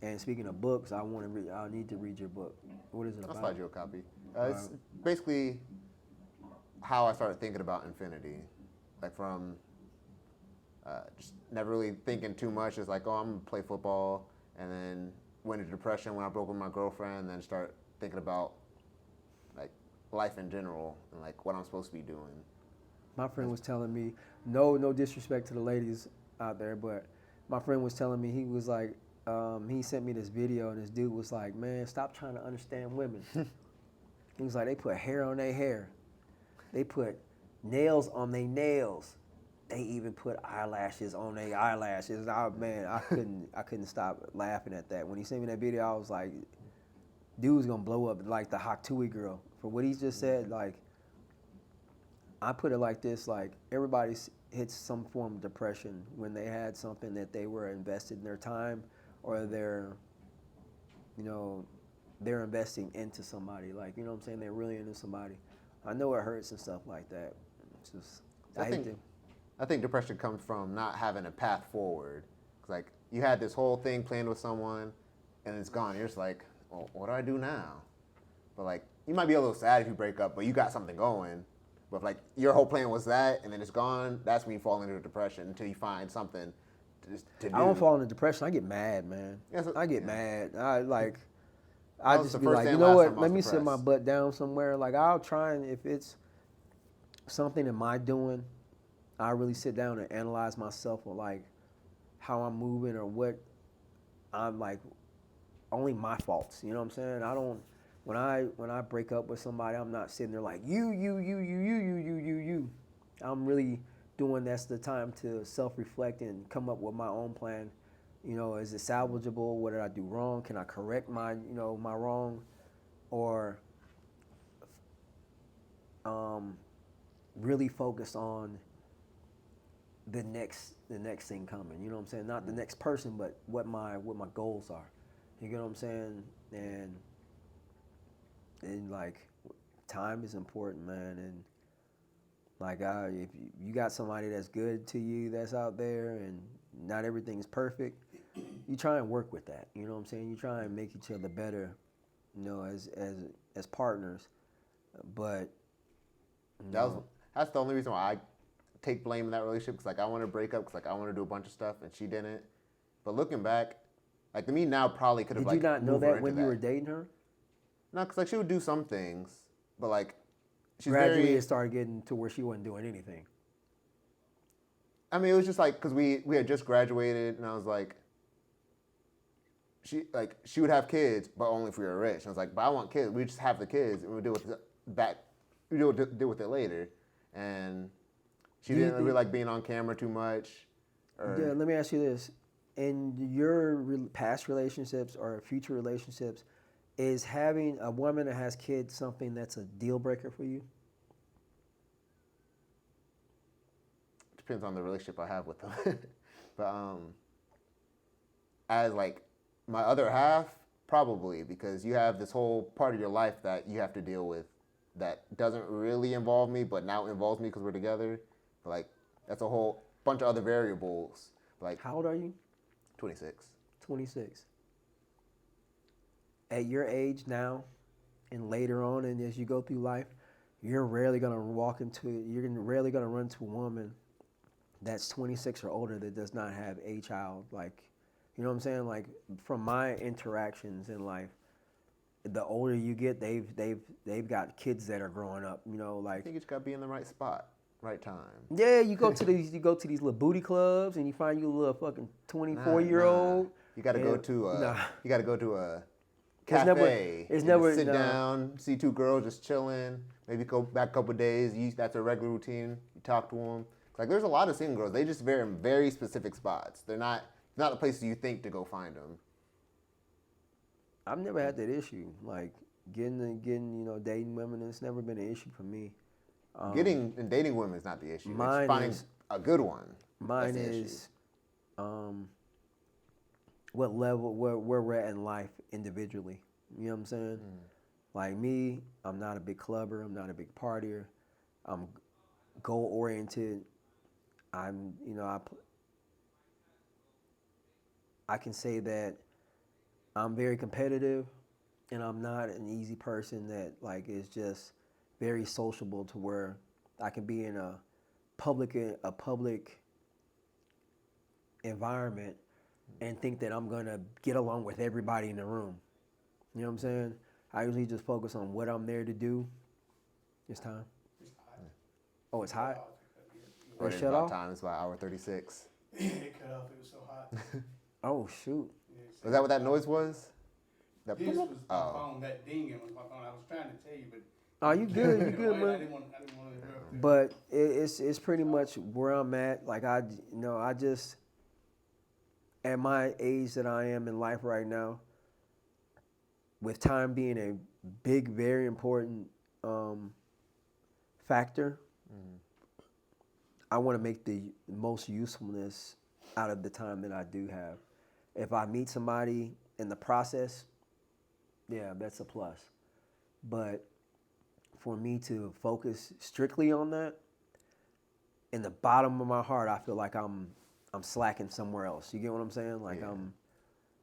And speaking of books, I need to read your book. What is it about? I'll slide you a copy. It's basically how I started thinking about infinity. Like from just never really thinking too much. It's like, oh, I'm going to play football. And then went into depression when I broke with my girlfriend. And then start thinking about like life in general and like what I'm supposed to be doing. My friend was telling me, no disrespect to the ladies out there, but my friend was telling me, he was like, he sent me this video and this dude was like, man, stop trying to understand women. He was like, they put hair on their hair. They put nails on their nails. They even put eyelashes on their eyelashes. I couldn't stop laughing at that. When he sent me that video, I was like, dude's gonna blow up like the Haktui girl. For what he just said, like, I put it like this, like everybody hits some form of depression when they had something that they were invested in their time or they're investing into somebody. Like, you know what I'm saying? They're really into somebody. I know it hurts and stuff like that. It's just, I think depression comes from not having a path forward. It's like you had this whole thing planned with someone and it's gone. You're just like, well, what do I do now? But like, you might be a little sad if you break up, but you got something going. But if like your whole plan was that, and then it's gone, that's when you fall into a depression until you find something to do. I don't fall into depression. I get mad, man. I get mad. I just be like, you know what? Let me sit my butt down somewhere. Like I'll try and if it's something in my doing, I really sit down and analyze myself or like how I'm moving or what I'm like. Only my faults. You know what I'm saying? I don't. When I break up with somebody, I'm not sitting there like you. I'm really doing that's the time to self-reflect and come up with my own plan You know, is it salvageable? What did I do wrong? Can I correct my, my wrong? Or um, really focus on the next thing coming. You know what I'm saying? Not the next person, but what my goals are. You get what I'm saying? And like, time is important, man. And like, if you got somebody that's good to you that's out there, and not everything's perfect, you try and work with that. You know what I'm saying? You try and make each other better, as partners. But you That was know, that's the only reason why I take blame in that relationship. Cause like I want to break up. Cause like I want to do a bunch of stuff, and she didn't. But looking back, like to me now probably could have did you like not know moved her that into when you were that. dating her? No, cause like she would do some things, but like she's Gradually, very. it started getting to where she wasn't doing anything. I mean, it was just like because we had just graduated, and I was like, she would have kids, but only if we were rich. And I was like, but I want kids. We just have the kids, and we'll deal with that. We deal with it later. And she Do you didn't really think? like being on camera too much. Yeah, Or let me ask you this: in your past relationships or future relationships, is having a woman that has kids something that's a deal breaker for you? depends on the relationship I have with them. but as like my other half, probably because you have this whole part of your life that you have to deal with that doesn't really involve me, but now involves me because we're together. But like that's a whole bunch of other variables. Like How old are you? 26. 26. At your age now, and later on, and as you go through life, you're rarely gonna rarely gonna run to a woman that's 26 or older that does not have a child. Like, you know what I'm saying? Like, from my interactions in life, the older you get, they've got kids that are growing up. You know, I like, think you just gotta be in the right spot, right time. yeah, you go to these little booty clubs and you find you a little fucking 24 Nah, year nah. old. You gotta go And to a nah, you gotta go to a it's never cafe it's and just never sit nah. down, see two girls just chilling. Maybe go back a couple of days. That's a regular routine. You talk to them. Like there's a lot of single girls. They just vary in very specific spots. They're not the places you think to go find them. I've never had that issue. Like getting dating women. It's never been an issue for me. Um, Getting and dating women is not the issue. It's mine finding is a good one. That's mine the issue. is um, what level where we're at in life individually. You know what I'm saying? Like me, I'm not a big clubber. I'm not a big partier. I'm goal oriented. I'm I can say that I'm very competitive, and I'm not an easy person that like is just very sociable to where I can be in a public environment and think that I'm gonna get along with everybody in the room. You know what I'm saying? I usually just focus on what I'm there to do. It's time. It's hot. Oh, it's hot. Or It it is shut about off. time. It's about hour 36. It cut off. It was so hot. Oh shoot. Yeah, Was that what that noise was? That This was my oh. phone. That dinging was my phone. I was trying to tell you, but Oh, you good? You you know, good, I man? didn't want. I didn't want to interrupt you. But it's pretty much where I'm at. Like I just at my age that I am in life right now, with time being a big, very important factor, I want to make the most usefulness out of the time that I do have. If I meet somebody in the process, yeah, that's a plus. But for me to focus strictly on that, in the bottom of my heart, I feel like I'm slacking somewhere else. You get what I'm saying? Like Yeah.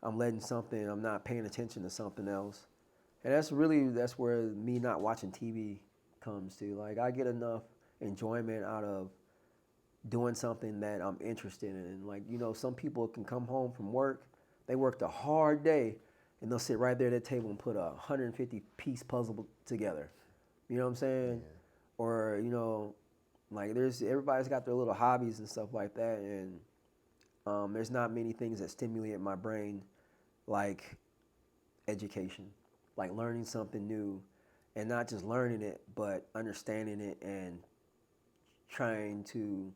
I'm letting something, I'm not paying attention to something else. And that's where me not watching TV comes to. Like I get enough enjoyment out of doing something that I'm interested in. Like, some people can come home from work, they worked a hard day, and they'll sit right there at that table and put a 150-piece puzzle together. You know what I'm saying? Yeah. Or, like everybody's got their little hobbies and stuff like that, and there's not many things that stimulate my brain like education, like learning something new, and not just learning it, but understanding it and trying to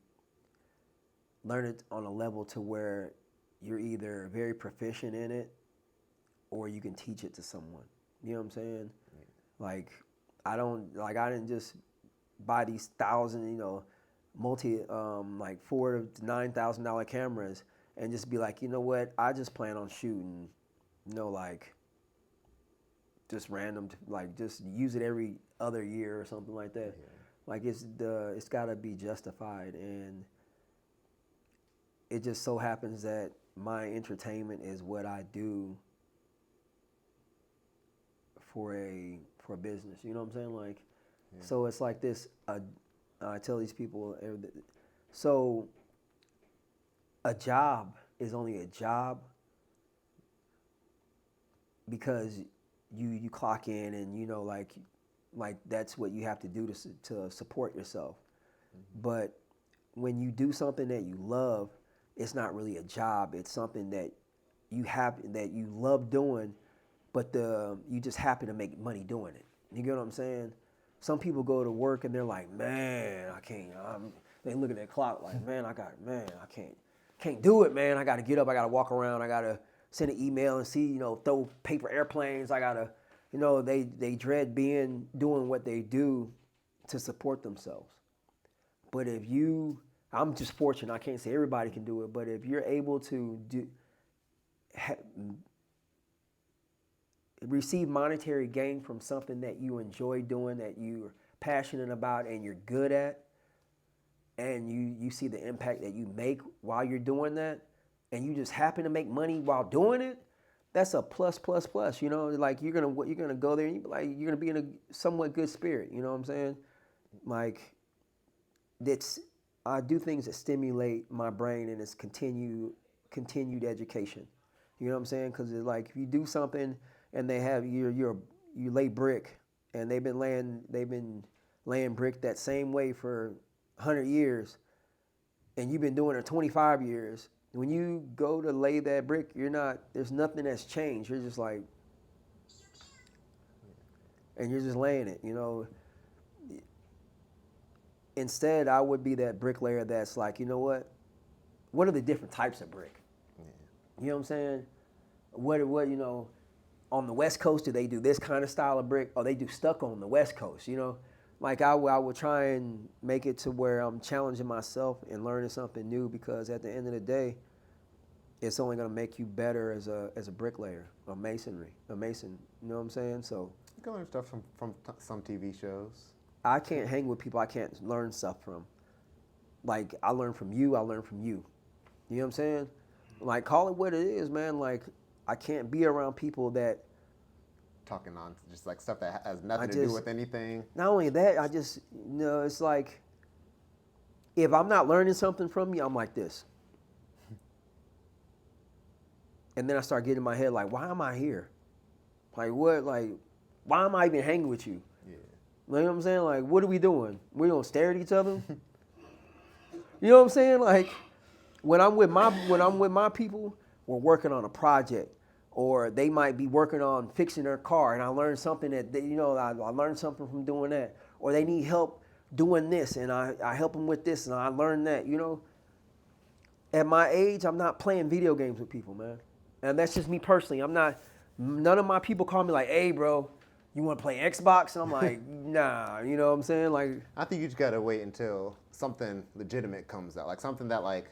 learn it on a level to where you're either very proficient in it or you can teach it to someone. You know what I'm saying? Like, I didn't just buy these thousand, multi, like $4,000 to $9,000 cameras and just be like, you know what? I just plan on shooting, like just random, like just use it every other year or something like that. Yeah. Like it's got to be justified, and it just so happens that my entertainment is what I do for a business. You know what I'm saying? Like, yeah. So it's like this. I tell these people, so a job is only a job because you clock in and like that's what you have to do to support yourself. Mm-hmm. But when you do something that you love, it's not really a job. It's something that you love doing, but you just happen to make money doing it. You get what I'm saying? Some people go to work and they're like, man, I can't. They look at their clock like, man, I can't do it, man. I got to get up. I got to walk around. I got to send an email and see, throw paper airplanes. I got to, they dread doing what they do to support themselves. But I'm just fortunate. I can't say everybody can do it, but if you're able to receive monetary gain from something that you enjoy doing, that you're passionate about and you're good at, and you see the impact that you make while you're doing that, and you just happen to make money while doing it, that's a plus. Like you're gonna go there and you're gonna be in a somewhat good spirit. You know what I'm saying? Like I do things that stimulate my brain, and it's continued education. You know what I'm saying? Because like if you do something and they have you lay brick, and they've been laying brick that same way for 100 years, and you've been doing it 25 years. When you go to lay that brick, there's nothing that's changed. You're just like, and you're just laying it, Instead, I would be that bricklayer that's like, you know what? What are the different types of brick? Yeah. You know what I'm saying? What on the West Coast, do they do this kind of style of brick? Or they do stucco on the West Coast, Like I would try and make it to where I'm challenging myself and learning something new, because at the end of the day, it's only going to make you better as a bricklayer, a mason. You know what I'm saying? So you can learn stuff from some TV shows. I can't hang with people I can't learn stuff from. Like, I learn from you, I learn from you. You know what I'm saying? Like, call it what it is, man. Like, I can't be around people that talking on just like stuff that has nothing to do with anything. Not only that, I just, it's like, if I'm not learning something from you, I'm like this. And then I start getting in my head, like, why am I here? Like, what? Like, why am I even hanging with you? Yeah. You know what I'm saying? Like, what are we doing? We gonna stare at each other? You know what I'm saying? Like, when I'm with my people, we're working on a project, or they might be working on fixing their car, and I learned something that I learned something from doing that, or they need help doing this, and I help them with this, and I learned that. At my age, I'm not playing video games with people, man, and that's just me personally. None of my people call me like, hey, bro, you want to play Xbox? And I'm like, nah, you know what I'm saying? Like, I think you just got to wait until something legitimate comes out, like something that like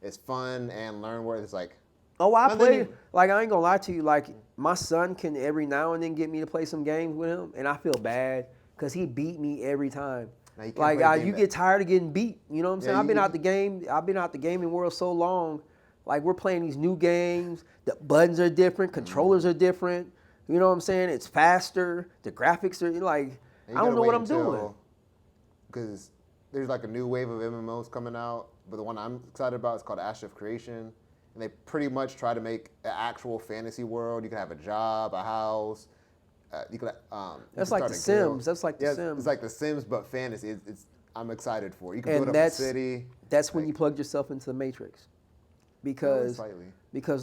is fun and learn where it's like. Oh, I play. Like, I ain't gonna lie to you. Like, my son can every now and then get me to play some games with him, and I feel bad because he beat me every time. Like, you get tired of getting beat. You know what I'm saying? I've been out the gaming world so long. Like, we're playing these new games. The buttons are different. Controllers are different. You know what I'm saying? It's faster. The graphics are like, I don't know what I'm doing. Because there's like a new wave of MMOs coming out, but the one I'm excited about is called Ash of Creation. And they pretty much try to make an actual fantasy world. You can have a job, a house. That's like The Sims. That's like The Sims. It's like The Sims, but fantasy. I'm excited for it. You can build up a city. That's when you plug yourself into the Matrix. Because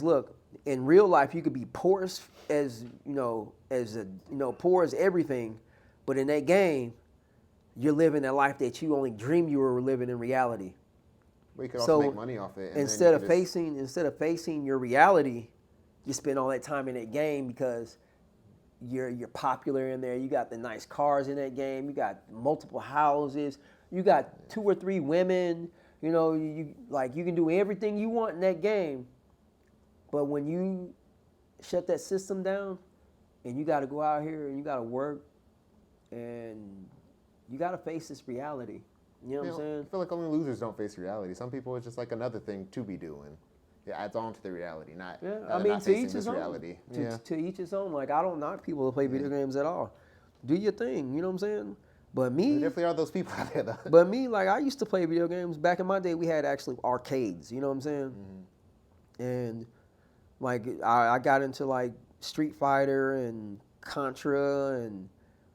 look, in real life you could be poor as poor as everything, but in that game, you're living a life that you only dreamed you were living in reality. But you could also So make money off it. And instead then of facing your reality, you spend all that time in that game because you're popular in there. You got the nice cars in that game. You got multiple houses. You got 2 or 3 women. You know, you can do everything you want in that game. But when you shut that system down, and you got to go out here and you got to work, and you got to face this reality. You know what I'm saying? I feel like only losers don't face reality. Some people, it's just like another thing to be doing. It adds on to the reality, not. Yeah, I I mean, not to facing each his this own. reality. Yeah. To each his own. Like, I don't knock people who play video games at all. Do your thing, you know what I'm saying? But There me, definitely are those people out there, though. but me, like, I used to play video games. Back in my day, we had actually arcades, you know what I'm saying? And, like, I got into, like, Street Fighter and Contra and,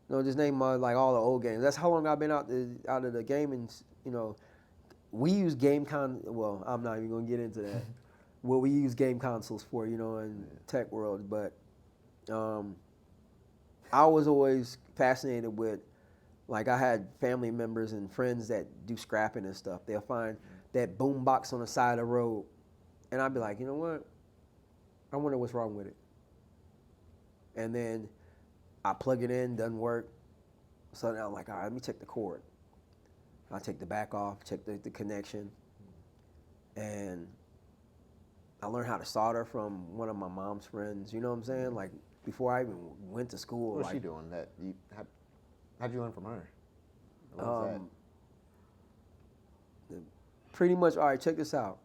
you know, just name like all the old games. That's how long I've been out of the gaming, you know. We use well, I'm not even going to get into that. What we use game consoles for, you know, in tech world. But I was always fascinated with, like, I had family members and friends that do scrapping and stuff. They'll find that boom box on the side of the road, and I'd be like, you know what? I wonder what's wrong with it. And then I plug it in, doesn't work. So now I'm like, all right, let me check the cord. I take the back off, check the connection, and I learned how to solder from one of my mom's friends. You know what I'm saying? Like, before I even went to school. What was like, she doing? How'd you learn from her? What was pretty much, all right, check this out.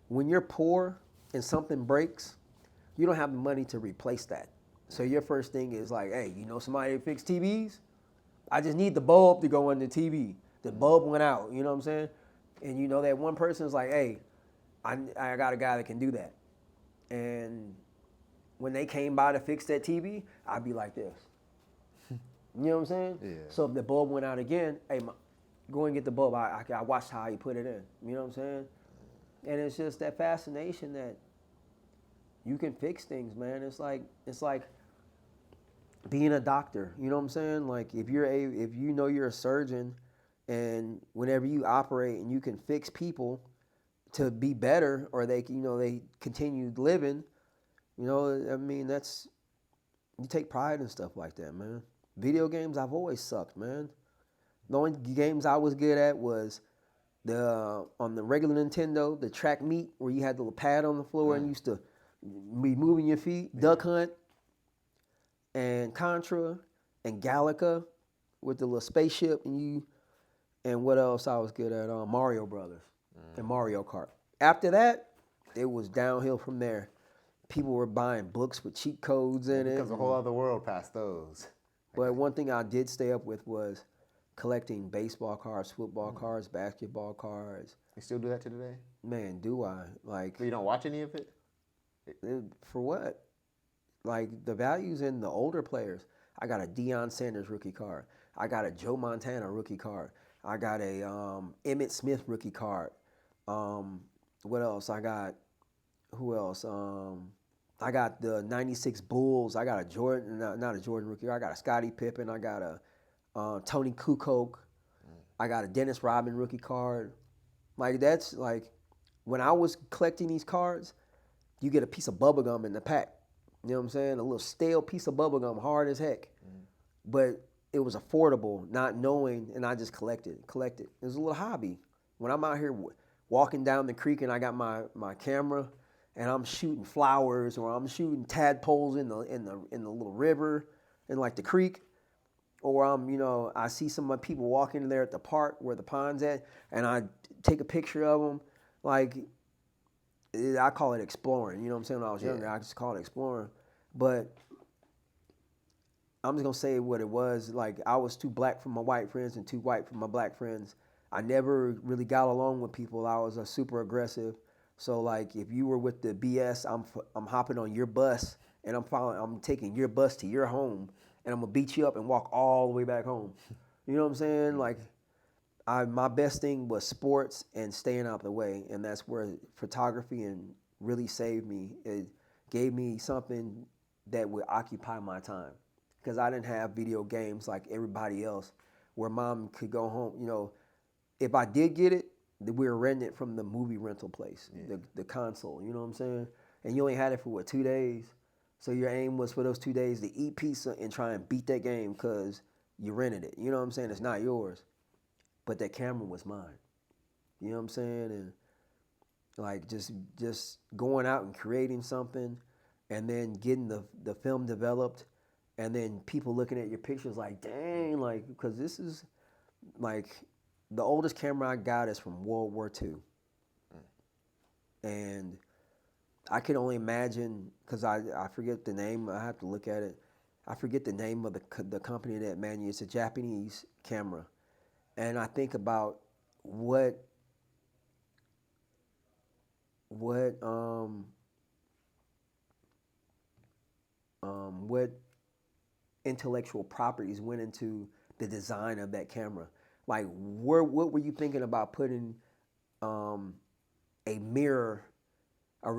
When you're poor and something breaks, you don't have the money to replace that. So your first thing is like, hey, you know somebody that fix TVs? I just need the bulb to go in the TV. The bulb went out, you know what I'm saying? And you know that one person is like, hey, I got a guy that can do that. And when they came by to fix that TV, I'd be like this. You know what I'm saying? Yeah. So if the bulb went out again, hey, go and get the bulb. I watched how you put it in. You know what I'm saying? And it's just that fascination that you can fix things, man. It's like being a doctor. You know what I'm saying? Like, if you know you're a surgeon, and whenever you operate and you can fix people to be better, or they continue living, you know, I mean, you take pride in stuff like that, man. Video games, I've always sucked, man. The only games I was good at was on the regular Nintendo, the track meet where you had the little pad on the floor and you used to be moving your feet, Duck Hunt, and Contra, and Galaga with the little spaceship, and what else I was good at? Mario Brothers and Mario Kart. After that, it was downhill from there. People were buying books with cheat codes in it. Becomes a whole other world past those. But one thing I did stay up with was collecting baseball cards, football cards, basketball cards. You still do that to today? Man, do I. Like, But you don't watch any of it? for what? Like, the value's in the older players. I got a Deion Sanders rookie card. I got a Joe Montana rookie card. I got a Emmitt Smith rookie card. What else? Who else? I got the 96 Bulls. I got a Jordan, not a Jordan rookie. I got a Scottie Pippen. I got a Tony Kukoc. I got a Dennis Rodman rookie card. Like, that's like, when I was collecting these cards, you get a piece of bubble gum in the pack. You know what I'm saying? A little stale piece of bubble gum, hard as heck. But it was affordable, not knowing, and I just collected. It was a little hobby. When I'm out here walking down the creek and I got my camera and I'm shooting flowers, or I'm shooting tadpoles in the little river in, like, the creek, or I see some of my people walking in there at the park where the pond's at, and I take a picture of them. Like, I call it exploring. You know what I'm saying? When I was younger, I just called it exploring. But I'm just gonna say what it was. Like, I was too black for my white friends and too white for my black friends. I never really got along with people. I was super aggressive. So, like, if you were with the BS, I'm hopping on your bus and I'm taking your bus to your home, and I'm gonna beat you up and walk all the way back home. You know what I'm saying? Like, my best thing was sports and staying out the way, and that's where photography and really saved me. It gave me something that would occupy my time, because I didn't have video games like everybody else, where mom could go home. You know, if I did get it, we were renting it from the movie rental place, the console. You know what I'm saying? And you only had it for what, 2 days. So your aim was for those 2 days to eat pizza and try and beat that game because you rented it. You know what I'm saying? It's not yours, but that camera was mine. You know what I'm saying? And like just going out and creating something, and then getting the film developed, and then people looking at your pictures like, dang, like, because this is like the oldest camera I got is from World War II, and I can only imagine, because I forget the name. I have to look at it. I forget the name of the company that it's a Japanese camera, and I think about what what intellectual properties went into the design of that camera. Like, what were you thinking about putting a mirror, a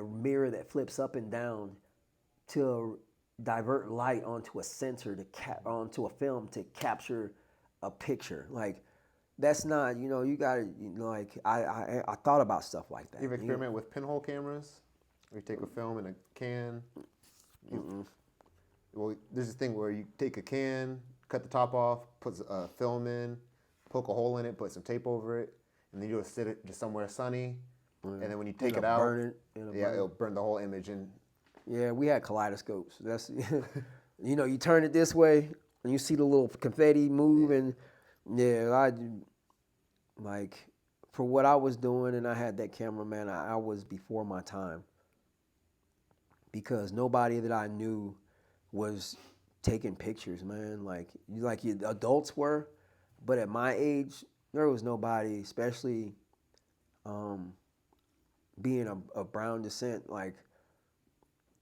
mirror that flips up and down to divert light onto a sensor onto a film to capture a picture? Like, that's not, you gotta, like, I thought about stuff like that. You ever experiment with pinhole cameras? Where you take a film in a can. Well, there's this thing where you take a can, cut the top off, put a film in, poke a hole in it, put some tape over it, and then you just sit it just somewhere sunny. And then when you take it out, it'll burn the whole image. And yeah, we had kaleidoscopes. That's you turn it this way and you see the little confetti move, and like, for what I was doing, and I had that camera, man, I was before my time, because nobody that I knew was taking pictures, man. Like you adults were, but at my age, there was nobody, especially being of brown descent. Like,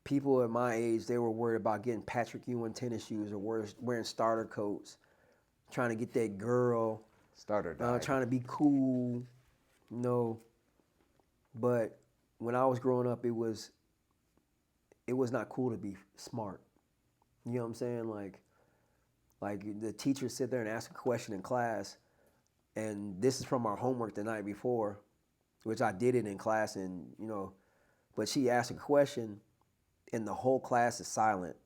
people at my age, they were worried about getting Patrick Ewing tennis shoes or wearing starter coats, trying to get that girl, trying to be cool, But when I was growing up, it was not cool to be smart. You know what I'm saying? Like the teacher sit there and ask a question in class, and this is from our homework the night before, which I did it in class, and but she asked a question, and the whole class is silent,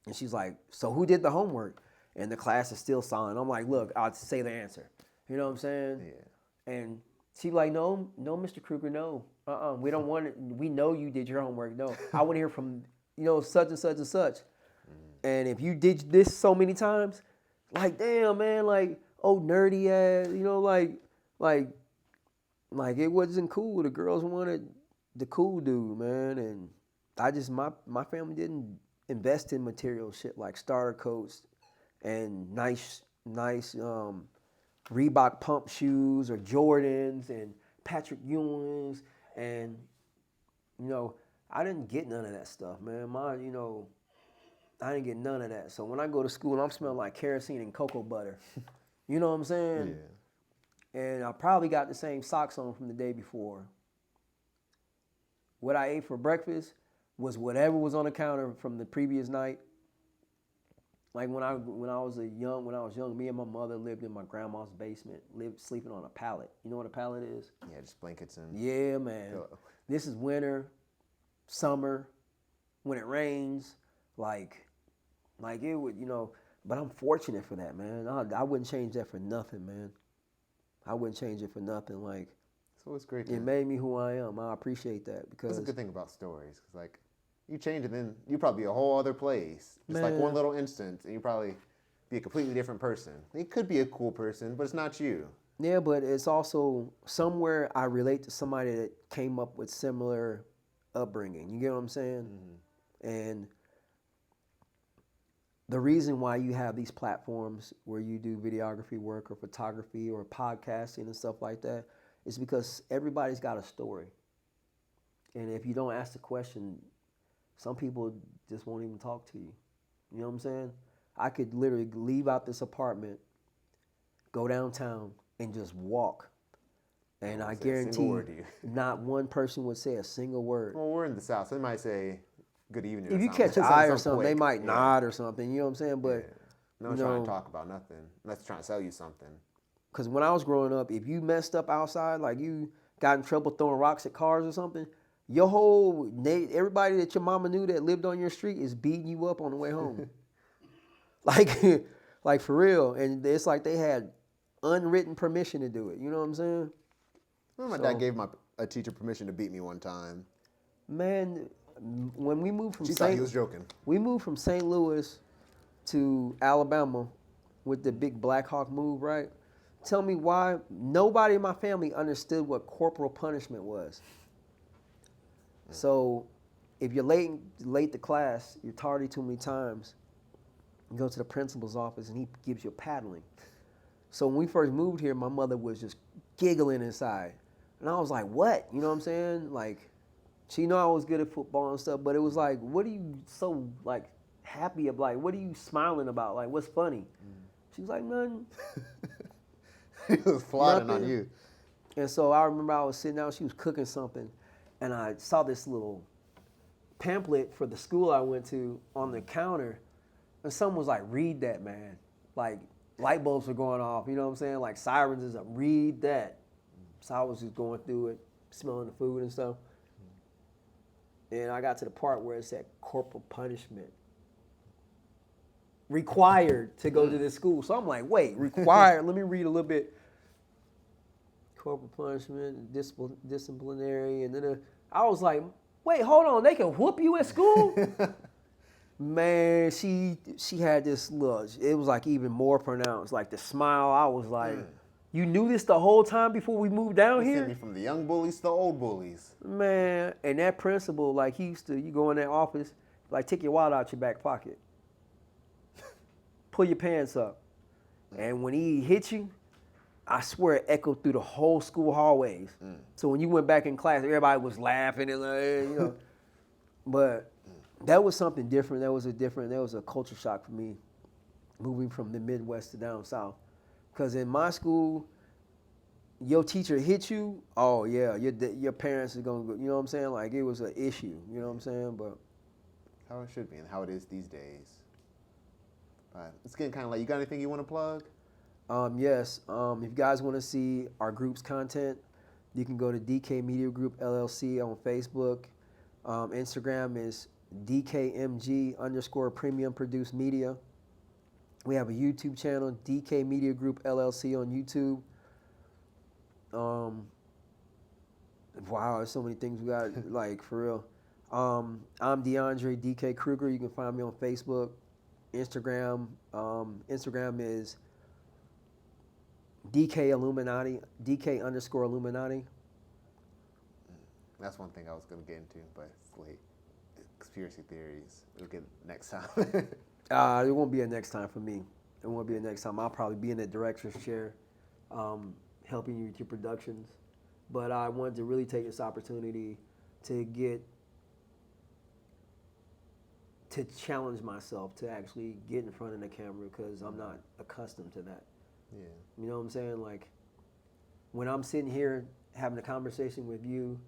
and she's like, "So who did the homework?" And the class is still silent. I'm like, "Look, I'll say the answer." You know what I'm saying? Yeah. And she's like, "No, Mr. Kruger, no. We don't want it. We know you did your homework. No, I want to hear from such and such and such. And if you did this so many times, like, damn, man, like, oh, nerdy ass, like it wasn't cool. The girls wanted the cool dude, man. And I just, my family didn't invest in material shit like starter coats and nice Reebok pump shoes or Jordans and Patrick Ewings, and I didn't get none of that stuff, man. I didn't get none of that. So when I go to school, I'm smelling like kerosene and cocoa butter. You know what I'm saying? Yeah. And I probably got the same socks on from the day before. What I ate for breakfast was whatever was on the counter from the previous night. Like when I was young, me and my mother lived in my grandma's basement, sleeping on a pallet. You know what a pallet is? Yeah, just blankets and. Yeah, man. Pillow. This is winter, summer, when it rains, like it would, But I'm fortunate for that, man. I wouldn't change that for nothing, man. I wouldn't change it for nothing. Like, so it's great. It made me who I am. I appreciate that, because that's a good thing about stories, because like, you change it, then you probably be a whole other place. Just like one little instance, and you probably be a completely different person. It could be a cool person, but it's not you. Yeah, but it's also somewhere I relate to somebody that came up with similar upbringing. You get what I'm saying? Mm-hmm. And the reason why you have these platforms where you do videography work or photography or podcasting and stuff like that is because everybody's got a story. And if you don't ask the question, some people just won't even talk to you. You know what I'm saying? I could literally leave out this apartment, go downtown, and just walk. And I guarantee not one person would say a single word. Well, we're in the South, so they might say good evening. If you catch an eye or something, they might nod or something. You know what I'm saying? But no one's trying to talk about nothing unless they're trying to sell you something. Because when I was growing up, if you messed up outside, like you got in trouble throwing rocks at cars or something, your whole everybody that your mama knew that lived on your street is beating you up on the way home. like, like for real. And it's like they had unwritten permission to do it. You know what I'm saying? My dad gave a teacher permission to beat me one time. Man, when we moved from She thought he was joking. We moved from St. Louis to Alabama with the big Black Hawk move, right? Tell me why nobody in my family understood what corporal punishment was. So if you're late to class, you're tardy too many times, you go to the principal's office and he gives you a paddling. So when we first moved here, my mother was just giggling inside. And I was like, what? You know what I'm saying? Like, she knew I was good at football and stuff, but it was like, what are you so like happy of? Like, what are you smiling about? Like, what's funny? She was like, nothing. He was flying on Nothing. you. And so I remember I was sitting down, she was cooking something, and I saw this little pamphlet for the school I went to on the counter, and someone was like, read that, man. Like, light bulbs were going off, you know what I'm saying? Like, sirens is up, read that. So I was just going through it, smelling the food and stuff. And I got to the part where it said corporal punishment. Required to go to this school. So I'm like, wait, required? Let me read a little bit. Corporal punishment, disciplinary, and then I was like, wait, hold on, they can whoop you at school? Man, she had this look. It was like even more pronounced. Like the smile, I was like, you knew this the whole time before we moved down They here? sent me from the young bullies to the old bullies. Man, and that principal, like you go in that office, like take your wallet out your back pocket. Pull your pants up. And when he hit you, I swear it echoed through the whole school hallways. So when you went back in class, everybody was laughing and you know. But that was something different. That was a culture shock for me, moving from the Midwest to down south. Because in my school, your teacher hit you, oh yeah, your parents are gonna go, you know what I'm saying? Like it was an issue, you know what I'm saying? But How it should be and how it is these days. It's getting kind of like, you got anything you want to plug? Yes, if you guys want to see our group's content, you can go to DK Media Group LLC on Facebook. Instagram is DKMG_premium produced media. We have a YouTube channel, DK Media Group LLC on YouTube. Wow, there's so many things we got, like, for real. I'm DeAndre DK Kruger. You can find me on Facebook, Instagram. Instagram is DK Illuminati, DK_Illuminati. That's one thing I was going to get into, but it's late. Conspiracy theories. We'll get it next time. It won't be a next time for me. It won't be a next time. I'll probably be in the director's chair, helping you with your productions. But I wanted to really take this opportunity to challenge myself to actually get in front of the camera because I'm not accustomed to that. Yeah. You know what I'm saying? Like, when I'm sitting here having a conversation with you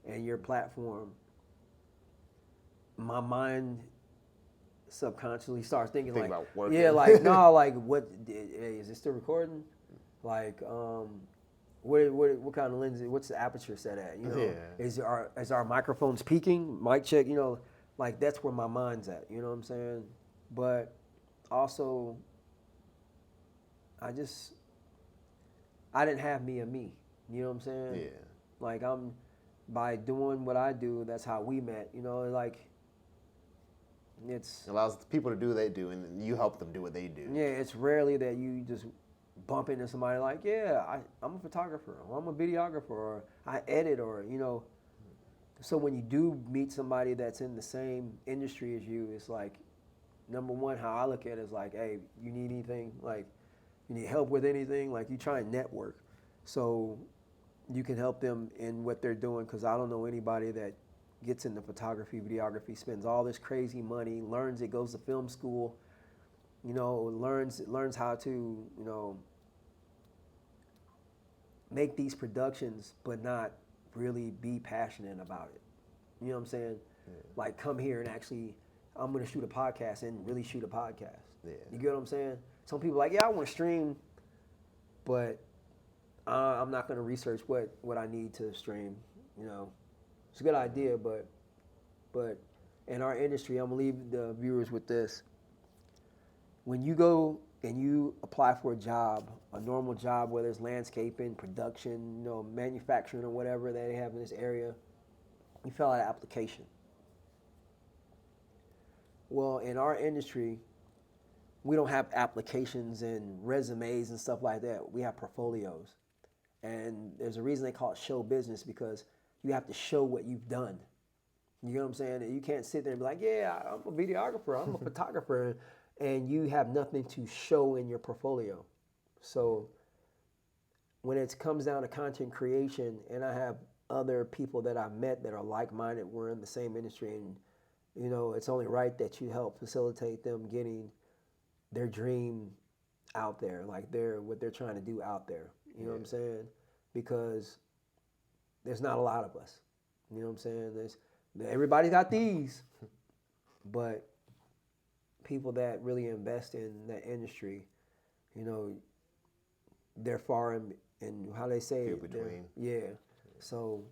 and your platform, my mind subconsciously starts thinking Think like, about working. yeah, like, no, like, what, hey, is it still recording? Like, what kind of lens, what's the aperture set at? You know, Yeah. is our microphones peaking? Mic check, you know, like, that's where my mind's at, you know what I'm saying? But also, I didn't have me, you know what I'm saying? Yeah. Like, by doing what I do, that's how we met, you know, like, it's, It allows people to do what they do, and then you help them do what they do. yeah, it's rarely that you just bump into somebody like, yeah, I'm a photographer, or I'm a videographer, or I edit, or, you know. So when you do meet somebody that's in the same industry as you, it's like, number one, how I look at it is like, hey, you need anything? Like, you need help with anything? Like, you try and network so you can help them in what they're doing, because I don't know anybody that gets into photography, videography, spends all this crazy money, learns it, goes to film school, you know, learns how to, you know, make these productions, but not really be passionate about it. You know what I'm saying? Yeah. Like, come here and actually, I'm going to shoot a podcast and really shoot a podcast. Yeah. You get what I'm saying? Some people are like, yeah, I want to stream, but I'm not gonna research what I need to stream. You know, it's a good idea, but in our industry, I'm gonna leave the viewers with this. When you go and you apply for a job, a normal job, whether it's landscaping, production, you know, manufacturing or whatever that they have in this area, you fill out an application. Well, in our industry, we don't have applications and resumes and stuff like that. We have portfolios. And there's a reason they call it show business, because you have to show what you've done. You know what I'm saying? And you can't sit there and be like, yeah, I'm a videographer, I'm a photographer, and you have nothing to show in your portfolio. So when it comes down to content creation, and I have other people that I've met that are like-minded, we're in the same industry, and you know, it's only right that you help facilitate them getting their dream out there, like what they're trying to do out there. You know what I'm saying? Because there's not a lot of us. You know what I'm saying? Everybody's got these, but people that really invest in that industry, you know, they're far in how they say Few it. between. Yeah. So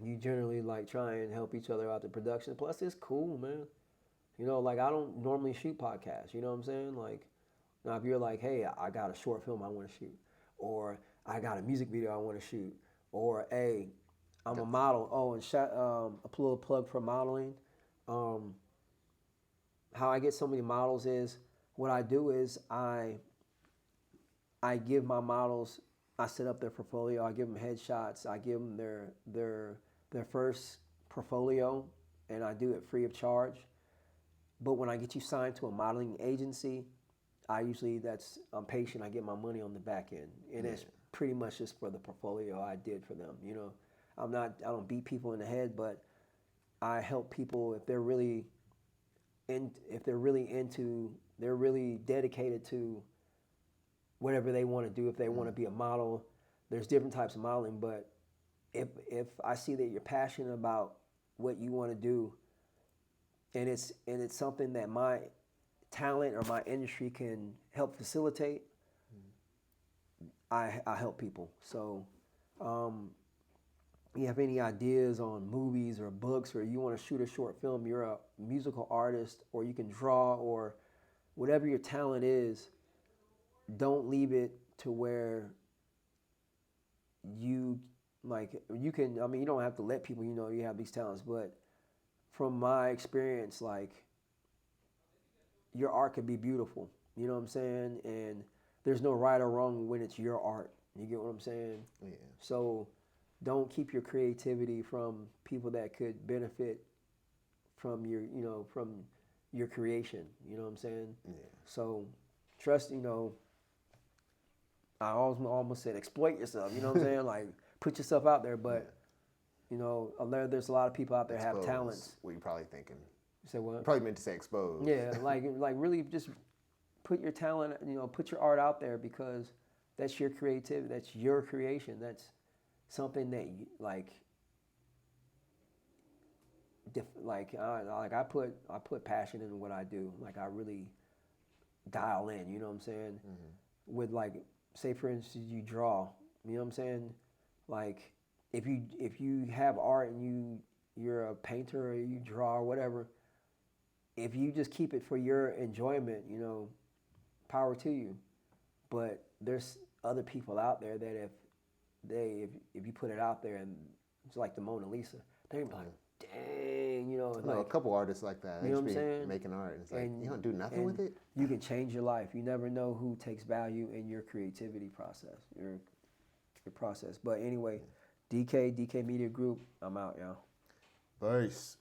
you generally like try and help each other out the production. Plus, it's cool, man. You know, like I don't normally shoot podcasts. You know what I'm saying? Like, now if you're like, hey, I got a short film I want to shoot, or I got a music video I want to shoot, or hey, I'm a model. Oh, and a little plug for modeling. How I get so many models is what I do is I give my models, I set up their portfolio, I give them headshots, I give them their first portfolio, and I do it free of charge. But when I get you signed to a modeling agency, I'm patient, I get my money on the back end. And it's pretty much just for the portfolio I did for them. You know, I don't beat people in the head, but I help people if they're really they're really dedicated to whatever they want to do. If they want to be a model, there's different types of modeling, but if I see that you're passionate about what you want to do, and it's something that my talent or my industry can help facilitate, I help people. So you have any ideas on movies or books, or you want to shoot a short film, you're a musical artist, or you can draw, or whatever your talent is, don't leave it to where you can, I mean, you don't have to let people, you know, you have these talents, but from my experience, like, your art could be beautiful, you know what I'm saying? And there's no right or wrong when it's your art. You get what I'm saying? Yeah. So don't keep your creativity from people that could benefit from your creation. You know what I'm saying? Yeah. So trust, you know, I almost said exploit yourself. You know what I'm saying? Like, put yourself out there, but you know, there's a lot of people out there have Expose, talents. what you're probably thinking. You say what? You probably meant to say expose. Yeah, like really just put your talent, you know, put your art out there, because that's your creativity, that's your creation, that's something that you, I put passion into what I do. Like, I really dial in, you know what I'm saying? Mm-hmm. With, like, say for instance you draw, you know what I'm saying? Like, if you have art and you're a painter, or you draw or whatever, if you just keep it for your enjoyment, you know, power to you. But there's other people out there that if you put it out there, and it's like the Mona Lisa, they're gonna be like, dang, you know. I know a couple artists like that. You know what I'm saying? Making art, and it's like, you don't do nothing with it. You can change your life. You never know who takes value in your creativity process, your process. But anyway, DK Media Group, I'm out, y'all. Peace.